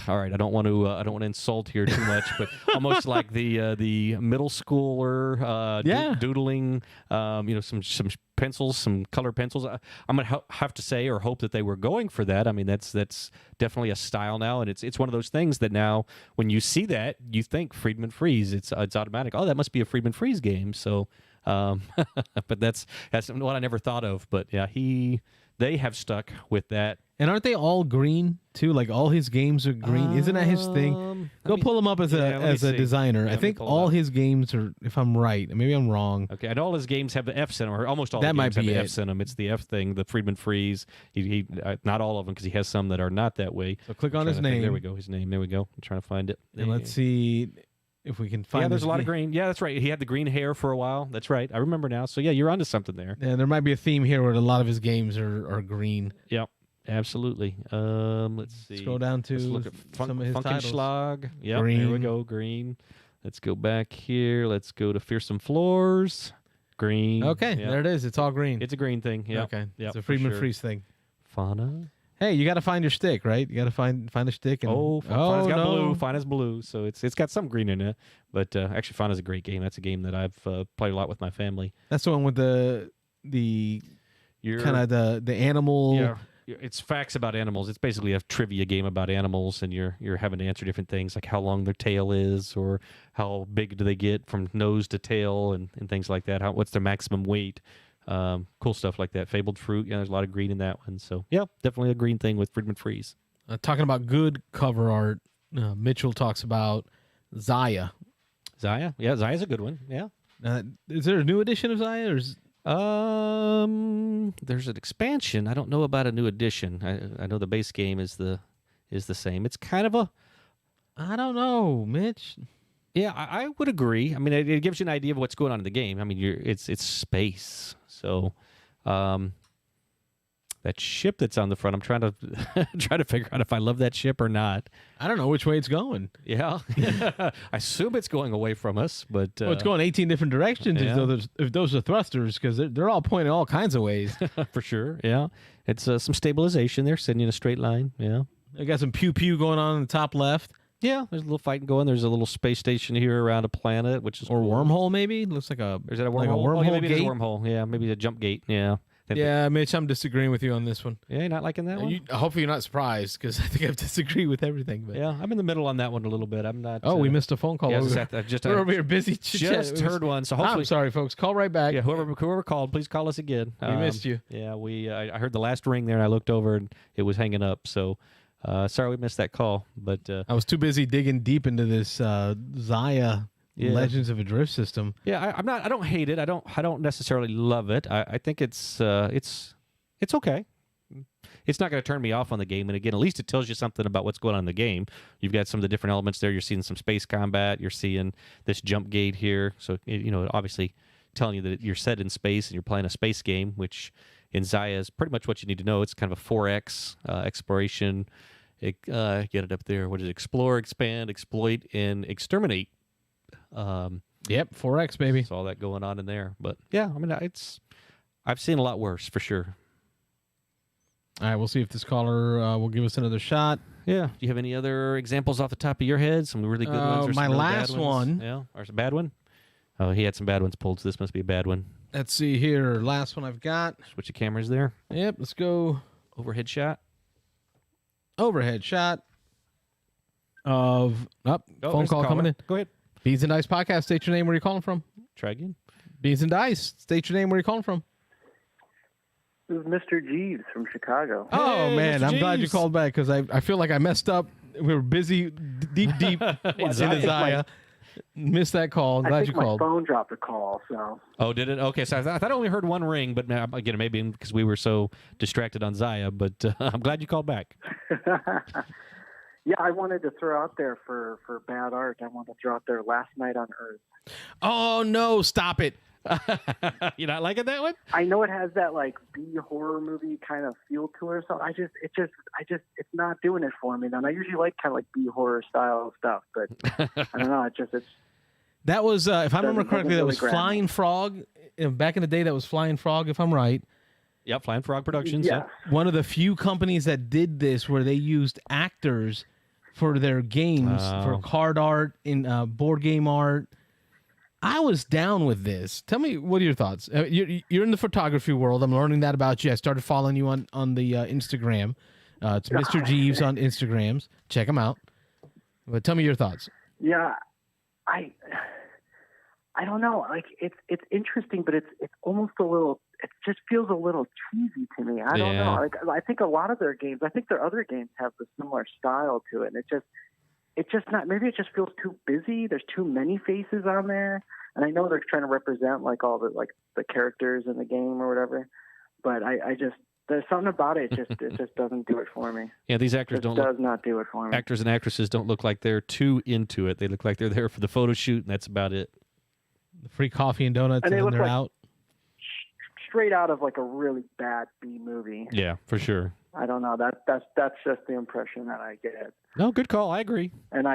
right, I don't want to insult here too much, but almost like the middle schooler doodling, some pencils, some color pencils. I'm going to have to say or hope that they were going for that. I mean, that's definitely a style now, and it's one of those things that now when you see that, you think Friedman Freeze. It's automatic. Oh, that must be a Friedman Freeze game. So, but that's what I never thought of. But yeah, they have stuck with that. And aren't they all green too? Like all his games are green. Isn't that his thing? Go pull him up as a designer. Yeah, I think all his games are, if I'm right, maybe I'm wrong. Okay, and all his games have the Fs in them, or almost all That the might games have be the it. Fs in them. It's the F thing, the Friedman Freeze. He not all of them, because he has some that are not that way. So click on his name. There we go. His name. There we go. I'm trying to find it. And let's see if we can find. Yeah, there's a lot of green. Yeah, that's right. He had the green hair for a while. That's right. I remember now. So yeah, you're onto something there. Yeah, there might be a theme here where a lot of his games are green. Yep. Absolutely. Let's see. Scroll down to Let's look at some of his titles. Funkenschlag. Yep, Green. there we go. Green. Let's go back here. Let's go to Fearsome Floors. Green. Okay, Yep. there it is. It's all green. It's a green thing. Yeah. Okay, Yep, it's a for Friedman sure. Freeze thing. Fauna. Hey, you got to find your stick, right? You got to find a stick. And, Fauna's got no. blue. Fauna's blue, so it's got some green in it. But actually, Fauna's a great game. That's a game that I've played a lot with my family. That's the one with the kind of the animal. Yeah. It's facts about animals. It's basically a trivia game about animals, and you're having to answer different things like how long their tail is, or how big do they get from nose to tail, and things like that. What's their maximum weight? Cool stuff like that. Fabled Fruit. Yeah, there's a lot of green in that one. So yeah, definitely a green thing with Friedman Freeze. Talking about good cover art, Mitchell talks about Zaya. Zaya. Yeah, Zaya's a good one. Yeah. Is there a new edition of Zaya? Or there's an expansion. I don't know about a new edition. I know the base game is the same. It's kind of I don't know, Mitch. yeah. I would agree. I mean, it gives you an idea of what's going on in the game. I mean, it's space. So, that ship that's on the front, I'm trying to figure out if I love that ship or not. I don't know which way it's going. Yeah, I assume it's going away from us, but It's going 18 different directions. Yeah. If those are thrusters, because they're all pointing all kinds of ways. for sure. Yeah, it's some stabilization there, sitting in a straight line. Yeah. I got some pew pew going on in the top left, Yeah, there's a little fighting going. There's a little space station here around a planet, which is or cool. wormhole maybe. Looks like a Is that a wormhole? like a wormhole yeah, maybe gate. it's a wormhole. Yeah, maybe a jump gate. Yeah. Yeah, Mitch, I'm disagreeing with you on this one. Yeah, you're not liking that one? Hopefully you're not surprised because I think I disagree with everything. But Yeah, I'm in the middle on that one a little bit. I'm not. we missed a phone call. Yeah, We're over here busy. just heard one. So hopefully, I'm sorry, folks. Call right back. yeah, whoever called, please call us again. We missed you. Yeah, I heard the last ring there, and I looked over, and it was hanging up. So sorry we missed that call, but I was too busy digging deep into this Zaya Legends of a Drift system. yeah, I don't hate it. I don't necessarily love it. I think it's okay. It's not going to turn me off on the game. And again, at least it tells you something about what's going on in the game. You've got some of the different elements there. You're seeing some space combat. You're seeing this jump gate here. So, obviously telling you that you're set in space and you're playing a space game, which in Zaya is pretty much what you need to know. It's kind of a 4X exploration. Get it up there. What is it? Explore, expand, exploit, and exterminate. Yep, 4X, baby. It's all that going on in there. But yeah, I mean, I've seen a lot worse for sure. All right, we'll see if this caller will give us another shot. Yeah. Do you have any other examples off the top of your head? Some really good ones? Or my some really bad last ones? one. Yeah. Or a bad one? Oh, he had some bad ones pulled, so this must be a bad one. Let's see here. Last one I've got. Switch the cameras there. Yep, let's go. Overhead shot. Overhead shot of phone there's call the coming caller. in. Go ahead. Beans and Dice Podcast. State your name. Where you calling from? Try again. Beans and Dice. State your name. Where you calling from? This is Mr. Jeeves from Chicago. Oh, Hey, man. Mr. I'm glad you Jeeves. called back because I feel like I messed up. We were busy deep in Zaya. Missed that call. I'm I glad think you called. my phone dropped a call, so Oh, did it? Okay, so I thought I only heard one ring, but again, maybe because we were so distracted on Zaya, but I'm glad you called back. yeah, I wanted to throw out there for bad art. I wanted to throw out there Last Night on Earth. Oh, no. Stop it. You not liking that one? I know it has that like B horror movie kind of feel to it, so it's not doing it for me. And I usually like kind of like B horror style stuff, but I don't know. It's That was, if I remember Doesn't correctly, that really was grab me. Flying Frog. Back in the day, that was Flying Frog, if I'm right. Yep, Flying Frog Productions. yeah. Yep. One of the few companies that did this where they used actors for their games, for card art, in board game art. I was down with this. Tell me, what are your thoughts? You're in the photography world. I'm learning that about you. I started following you on the Instagram. It's Mr. Jeeves on Instagrams. Check him out. But tell me your thoughts. Yeah, I don't know. Like it's interesting, but it's almost a little. It just feels a little cheesy to me. I don't know. Like I think a lot of their games. I think their other games have a similar style to it. And it's just not. Maybe it just feels too busy. There's too many faces on there, and I know they're trying to represent like all the characters in the game or whatever. But I just there's something about it. It just doesn't do it for me. Yeah, these actors does not do it for me. Actors and actresses don't look like they're too into it. They look like they're there for the photo shoot, and that's about it. The free coffee and donuts, and then they're out. Straight out of like a really bad B movie. Yeah, for sure. I don't know. That's just the impression that I get. No, good call. I agree. And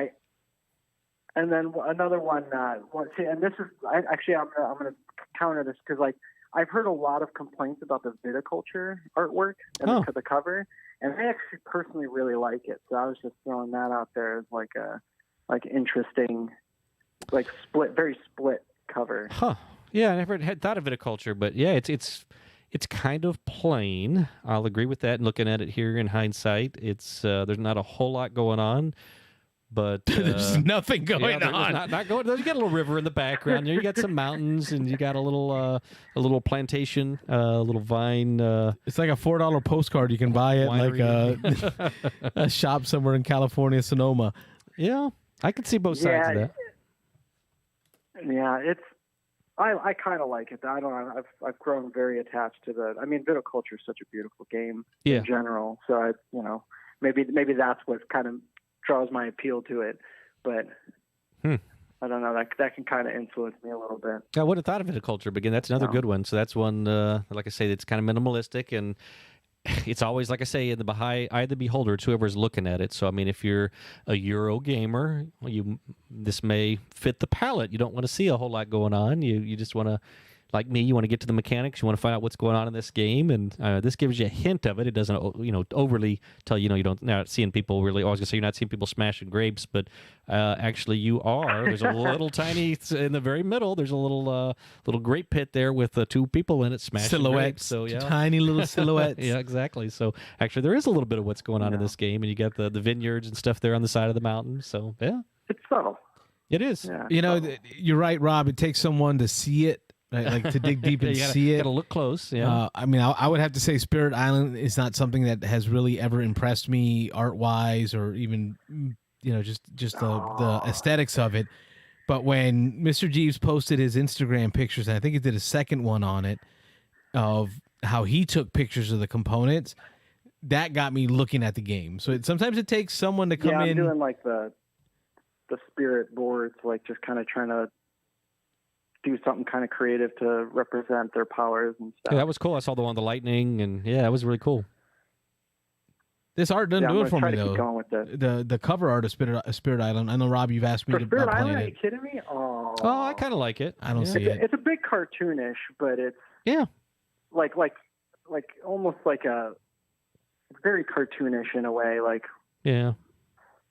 then another one. And this is I'm going to counter this because like I've heard a lot of complaints about the viticulture artwork and the cover, and I actually personally really like it. So I was just throwing that out there as like a interesting, like very split cover. Huh. Yeah, I never had thought of viticulture, but yeah, it's kind of plain. I'll agree with that. And looking at it here in hindsight, it's there's not a whole lot going on, but there's nothing going on. Not going. You got a little river in the background. You got some mountains, and you got a little plantation, a little vine. It's like a $4 postcard you can buy at like a shop somewhere in California, Sonoma. Yeah, I could see both sides of that. Yeah, I kind of like it. I don't know. I've grown very attached to the. I mean, viticulture is such a beautiful game in general. So maybe that's what kind of draws my appeal to it. But I don't know. That can kind of influence me a little bit. I would have thought of viticulture, but again, that's another good one. So that's one. Like I say, it's kind of minimalistic, and it's always, like I say, in the eye of the beholder. It's whoever's looking at it. So I mean, if you're a Euro gamer, this may fit the palette. You don't want to see a whole lot going on. You just want to, like me, you want to get to the mechanics. You want to find out what's going on in this game, and this gives you a hint of it. It doesn't, overly tell you. You don't not seeing people really. I was gonna say you're not seeing people smashing grapes, but actually you are. There's a little tiny in the very middle. There's a little grape pit there with two people in it smashing silhouettes. Grapes. So yeah, tiny little silhouettes. Yeah, exactly. So actually, there is a little bit of what's going on in this game, and you got the vineyards and stuff there on the side of the mountain. So yeah, it's subtle. It is. Yeah, you're right, Rob. It takes someone to see it. Right, like to dig deep and see it. Gotta look close. Yeah. I mean, I would have to say Spirit Island is not something that has really ever impressed me art wise, or even just the aesthetics of it. But when Mr. Jeeves posted his Instagram pictures, and I think he did a second one on it of how he took pictures of the components, that got me looking at the game. So sometimes it takes someone to come in. Yeah, I'm doing like the spirit boards, like just kind of trying to do something kind of creative to represent their powers and stuff. Yeah, that was cool. I saw the one on the lightning, and yeah, that was really cool. This art doesn't do it for me though. Keep going with the cover art of Spirit Island. I know, Rob, you've asked me for to Spirit play Island. it. Are you kidding me? Oh, I kind of like it. I don't see it. It's a bit cartoonish, but it's like almost like a very cartoonish in a way. Like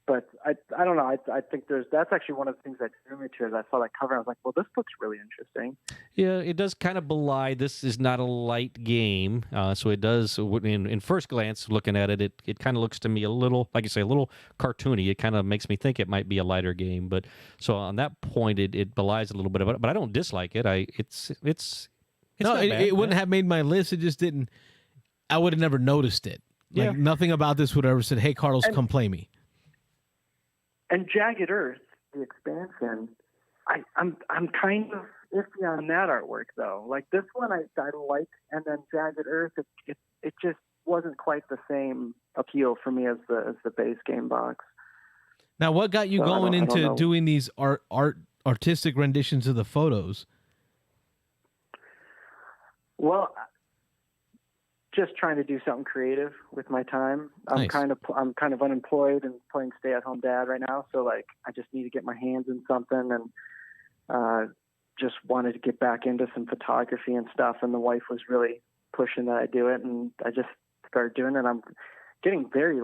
But I don't know. I think that's actually one of the things that drew me to it. I saw that cover and I was like, well, this looks really interesting. Yeah, it does kind of belie this is not a light game. So it does, in first glance, looking at it, it kind of looks to me a little, like you say, a little cartoony. It kind of makes me think it might be a lighter game. But so on that point, it belies a little bit of it. But I don't dislike it. It's it wouldn't have made my list. It just didn't. I would have never noticed it. Like nothing about this would have ever said, "Hey, Carlos, come play me." And Jagged Earth, the expansion, I'm kind of iffy on that artwork though. Like this one I like, and then Jagged Earth, it just wasn't quite the same appeal for me as the base game box. Now, what got you going into doing these artistic renditions of the photos? Well, just trying to do something creative with my time. I'm kind of unemployed and playing stay-at-home dad right now, so like I just need to get my hands in something, and just wanted to get back into some photography and stuff. And the wife was really pushing that I do it, and I just started doing it. I'm getting very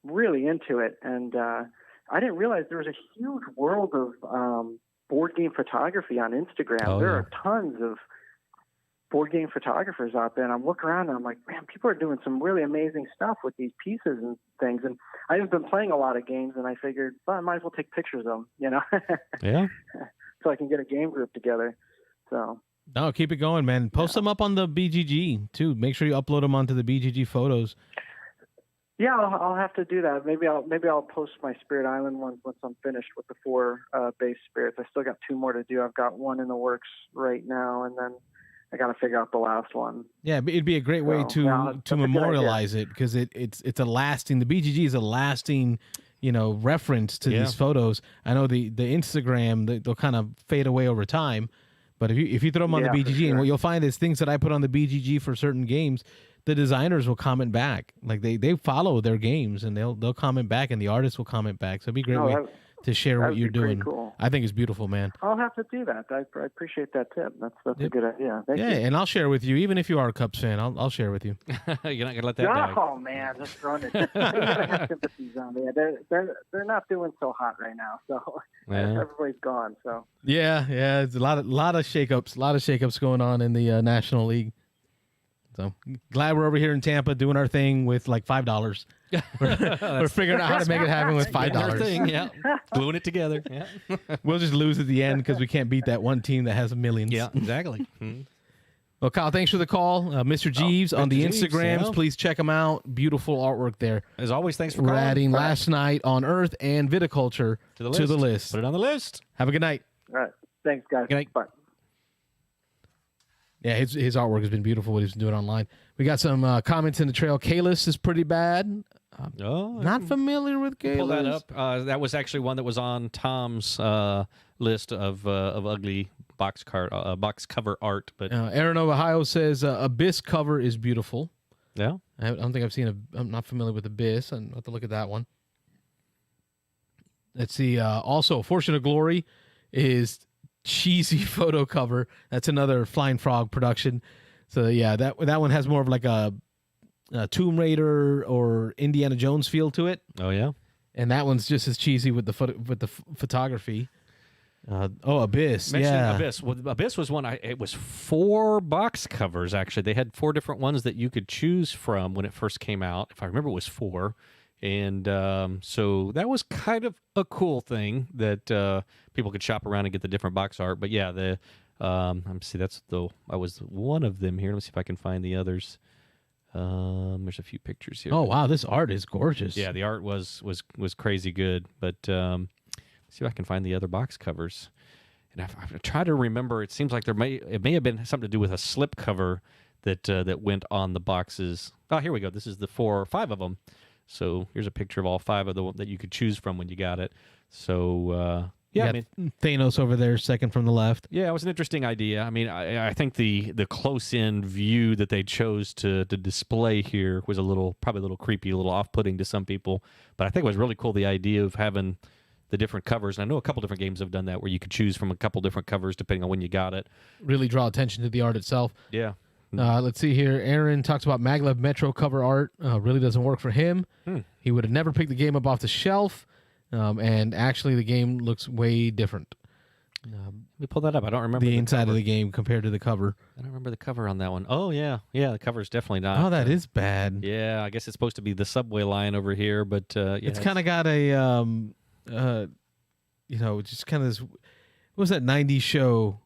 really into it, and I didn't realize there was a huge world of board game photography on Instagram. Oh, There yeah. are tons of board game photographers out there, and I'm looking around and I'm like, man, people are doing some really amazing stuff with these pieces and things. And I've been playing a lot of games, and I figured, well, I might as well take pictures of them, you know, Yeah. so I can get a game group together. So No, keep it going, man. Post them up on the BGG too. Make sure you upload them onto the BGG photos. yeah, I'll have to do that. Maybe I'll post my Spirit Island ones once I'm finished with the 4 base spirits. I still got 2 more to do. I've got 1 in the works right now, and then I got to figure out the last one. Yeah, but it'd be a great way So, to yeah, that's a good memorialize it, because it's a lasting. The BGG is a lasting, reference to these photos. I know the Instagram, they'll kind of fade away over time, but if you throw them on the Yeah, for BGG, and sure. what you'll find is things that I put on the BGG for certain games, the designers will comment back. Like they follow their games, and they'll comment back, and the artists will comment back. So it'd be a great way to share what that'd you're be pretty doing. cool. I think it's beautiful, man. I'll have to do that. I appreciate that tip. That's a good idea. Thank Yeah, you. and I'll share with you, even if you are a Cubs fan. I'll share with you. You're not gonna let that die. Oh man, just throwing it. You gotta have sympathies on there. They're not doing so hot right now, so Yeah. everybody's gone. So Yeah, it's a lot of shakeups going on in the National League. So glad we're over here in Tampa doing our thing with like $5. We're figuring out how to make it happen with Getting our $5. thing, yeah. Gluing it together. Yeah. We'll just lose at the end because we can't beat that one team that has millions. Yeah, exactly. Mhm. Well, Kyle, thanks for the call. Mr. Jeeves on Mr. the Jeeves, Instagrams. yeah. Please check him out. Beautiful artwork there. As always, thanks for We're calling. adding Last Night on Earth and Viticulture to the list. Put it on the list. Have a good night. all right, thanks guys. Good night. Bye. Yeah, his artwork has been beautiful, what he's been doing online. We got some comments in the trail. Kalis is pretty bad. Oh, Not familiar with Kalis. pull that up. That was actually one that was on Tom's list of ugly box cover art. But Aaron of Ohio says Abyss cover is beautiful. yeah, I don't think I've seen I'm not familiar with Abyss. I'll have to look at that one. Let's see. Also, Fortune of Glory is cheesy photo cover. That's another Flying Frog production. So yeah, that one has more of like a Tomb Raider or Indiana Jones feel to it, oh yeah. and that one's just as cheesy with the photography. Abyss. Mentioning Yeah, Abyss. Well, Abyss was one. It was 4 box covers actually. They had 4 different ones that you could choose from when it first came out. If I remember, it was 4. And so that was kind of a cool thing that people could shop around and get the different box art. But yeah, let me see. I was one of them here. Let me see if I can find the others. There's a few pictures here. Oh wow, this art is gorgeous. Yeah, the art was crazy good. But let's see if I can find the other box covers. And I've tried to remember. It seems like it may have been something to do with a slip cover that went on the boxes. Oh, here we go. This is the 4 or 5 of them. So here's a picture of all 5 of them that you could choose from when you got it. So yeah, I mean, Thanos over there, second from the left. yeah, it was an interesting idea. I mean, I think the close-in view that they chose to display here was probably a little creepy, a little off-putting to some people. But I think it was really cool, the idea of having the different covers. And I know a couple different games have done that, where you could choose from a couple different covers depending on when you got it. Really draw attention to the art itself. Yeah. Let's see here. Aaron talks about Maglev Metro cover art. Really doesn't work for him. He would have never picked the game up off the shelf. And actually, the game looks way different. Let me pull that up. I don't remember The inside cover. of the game compared to the cover. I don't remember the cover on that one. Oh, yeah. Yeah, the cover's definitely not. Oh, that is bad. Yeah, I guess it's supposed to be the subway line over here, but yeah, It's kind of got a, just kind of this. What was that '90s show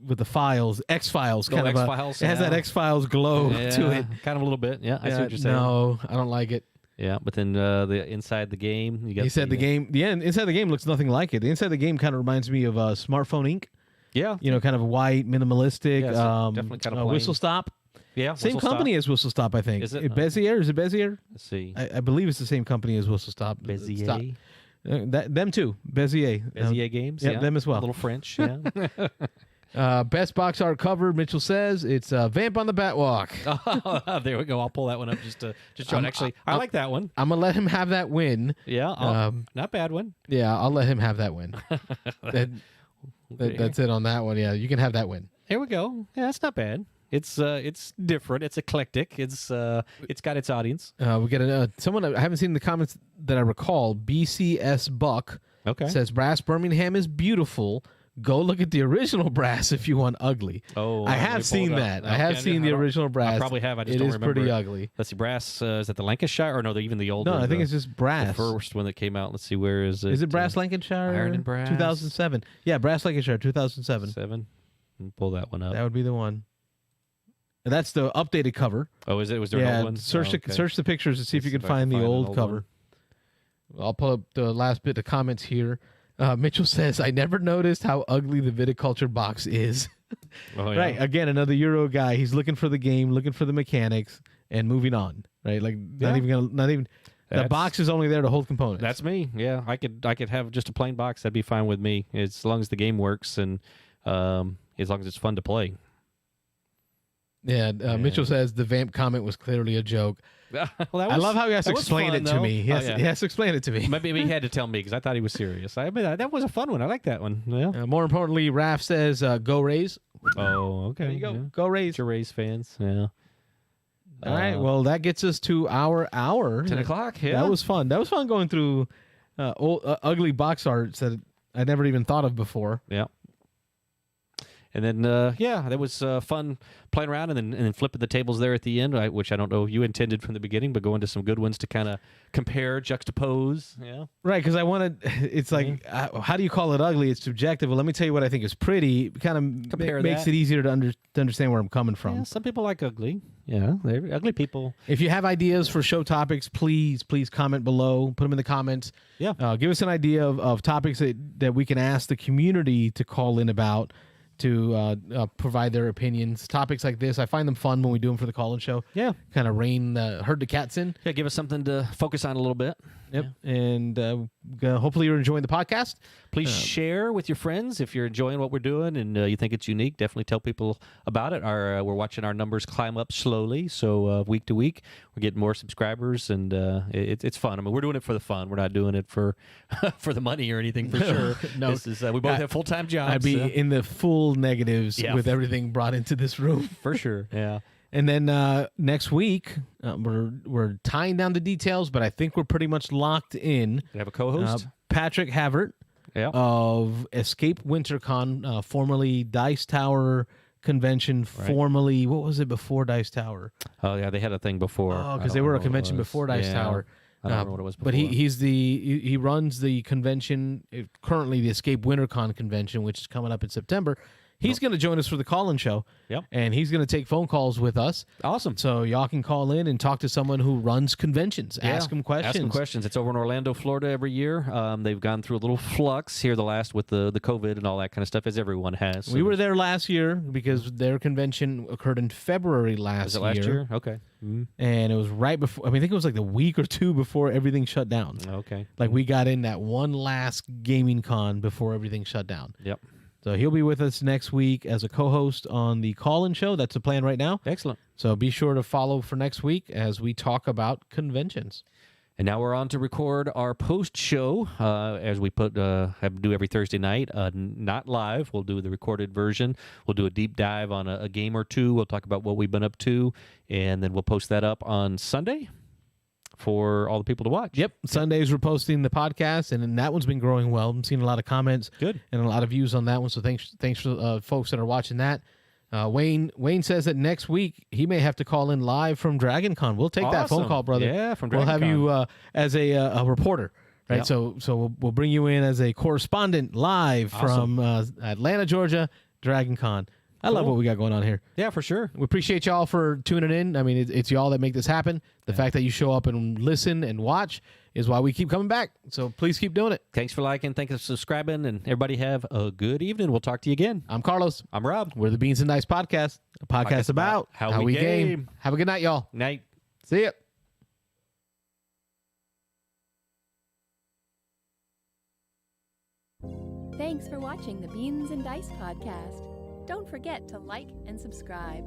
with the files? X-Files kind of. X-Files, It has that yeah. X-Files glow to it. Kind of a little bit. Yeah, I see what you're saying. No, I don't like it. Yeah, but then the inside the game, you got. He said the game. The end inside the game looks nothing like it. The inside the game kind of reminds me of Smartphone Inc. Yeah, Kind of white, minimalistic. Yeah, so definitely kind of plain. Whistle Stop. yeah. Same Whistle company Stop. as Whistle Stop, I think. Is it? Bezier? Is it Bezier? Let's see. I believe it's the same company as Whistle Stop. Stop. Bezier. Them too. Bezier. Bezier Games. Yep, yeah, them as well. A little French. Yeah. Best box art cover, Mitchell says it's Vamp on the Batwalk. Oh, there we go. I'll pull that one up just to show it. Actually, I like that one. I'm gonna let him have that win. Yeah, not bad one. Yeah, I'll let him have that win. That's it on that one. Yeah, you can have that win. Here we go. Yeah, that's not bad. It's different. It's eclectic. It's got its audience. We get someone I haven't seen in the comments that I recall. BCS Buck Okay. It says Brass Birmingham is beautiful. Go look at the original Brass if you want ugly. Oh, I let me have pull seen it up. that. I Okay, have seen the original Brass. I probably have. I just it don't is remember. pretty ugly. Let's see. Brass, is that the Lancashire? Or no, even the old No, one? I think it's just Brass. The first one that came out. Let's see. Where is it? Is it Brass Lancashire? Iron and Brass. 2007. Yeah, Brass Lancashire 2007. 7. Pull that one up. That would be the one. And that's the updated cover. Oh, is it? Was there an old one? Search Oh, okay. search the pictures to see if you can Let's see if I find can the find an old old cover. I'll pull up the last bit of comments here. Mitchell says, I never noticed how ugly the viticulture box is. Oh, yeah. Right. Again, another Euro guy. He's looking for the game, looking for the mechanics, and moving on. Right. Like not even the box is only there to hold components. That's me. Yeah, I could have just a plain box. That'd be fine with me, as long as the game works and as long as it's fun to play. Yeah. Mitchell says the vamp comment was clearly a joke. I love how he has to explain it to me. He has to explain it to me. Maybe he had to tell me because I thought he was serious. I mean, that was a fun one. I like that one. Yeah. More importantly, Raph says, go Rays. Oh, okay. There you go. Yeah. Go Rays. Your Rays fans. Yeah. All right. Well, that gets us to our hour. 10 o'clock. Yeah. That was fun. That was fun going through old, ugly box arts that I never even thought of before. Yeah. And then, that was fun playing around and then flipping the tables there at the end, which I don't know you intended from the beginning, but going to some good ones to kind of compare, juxtapose. Yeah. Right, because I wanted, it's like, how do you call it ugly? It's subjective. Well, let me tell you what I think is pretty. Kind of makes it easier to understand where I'm coming from. Yeah, some people like ugly. Yeah, they're ugly people. If you have ideas for show topics, please comment below. Put them in the comments. Yeah. Give us an idea of topics that we can ask the community to call in about, to provide their opinions. Topics like this, I find them fun when we do them for the call-in show. Yeah. Kind of herd the cats in. Yeah, give us something to focus on a little bit. Yep. Yeah. And hopefully you're enjoying the podcast. Please share with your friends if you're enjoying what we're doing and you think it's unique. Definitely tell people about it. We're watching our numbers climb up slowly. So week to week, we're getting more subscribers, and it's fun. I mean, we're doing it for the fun. We're not doing it for for the money or anything, for sure. No, this is, we both have full-time jobs. I'd be in the full negatives with everything brought into this room. For sure, yeah. And then next week, we're tying down the details, but I think we're pretty much locked in. We have a co-host, Patrick Havert of Escape WinterCon, formerly Dice Tower Convention, formerly, what was it before Dice Tower? Oh, yeah, they had a thing before. Oh, because they were a convention before Dice Tower. I don't remember what it was before. But he runs the convention, currently the Escape WinterCon convention, which is coming up in September. He's going to join us for the call-in show. Yep. And he's going to take phone calls with us. Awesome. So y'all can call in and talk to someone who runs conventions. Yeah. Ask them questions. Ask them questions. It's over in Orlando, Florida every year. They've gone through a little flux here with the COVID and all that kind of stuff, as everyone has. So we were there last year because their convention occurred in February last year. Was it last year? Okay. Mm-hmm. And it was right before, I think it was like the week or two before everything shut down. Okay. Like we got in that one last gaming con before everything shut down. Yep. So he'll be with us next week as a co-host on the call-in show. That's the plan right now. Excellent. So be sure to follow for next week as we talk about conventions. And now we're on to record our post-show, as we do every Thursday night. Not live. We'll do the recorded version. We'll do a deep dive on a game or two. We'll talk about what we've been up to, and then we'll post that up on Sunday for all the people to watch. Yep. Sundays we're posting the podcast, and that one's been growing well. I'm seeing a lot of comments. Good. And a lot of views on that one. So thanks for folks that are watching that. Wayne says that next week he may have to call in live from Dragon Con. We'll take that phone call, brother. Yeah, from Dragon Con. We'll have you as a reporter. Right. Yep. So we'll bring you in as a correspondent live from Atlanta, Georgia, Dragon Con. I love what we got going on here. Yeah, for sure. We appreciate y'all for tuning in. I mean, it's y'all that make this happen. The fact that you show up and listen and watch is why we keep coming back. So please keep doing it. Thanks for liking. Thanks for subscribing. And everybody have a good evening. We'll talk to you again. I'm Carlos. I'm Rob. We're the Beans and Dice Podcast, a podcast about how we game. Have a good night, y'all. Night. See ya. Thanks for watching the Beans and Dice Podcast. Don't forget to like and subscribe.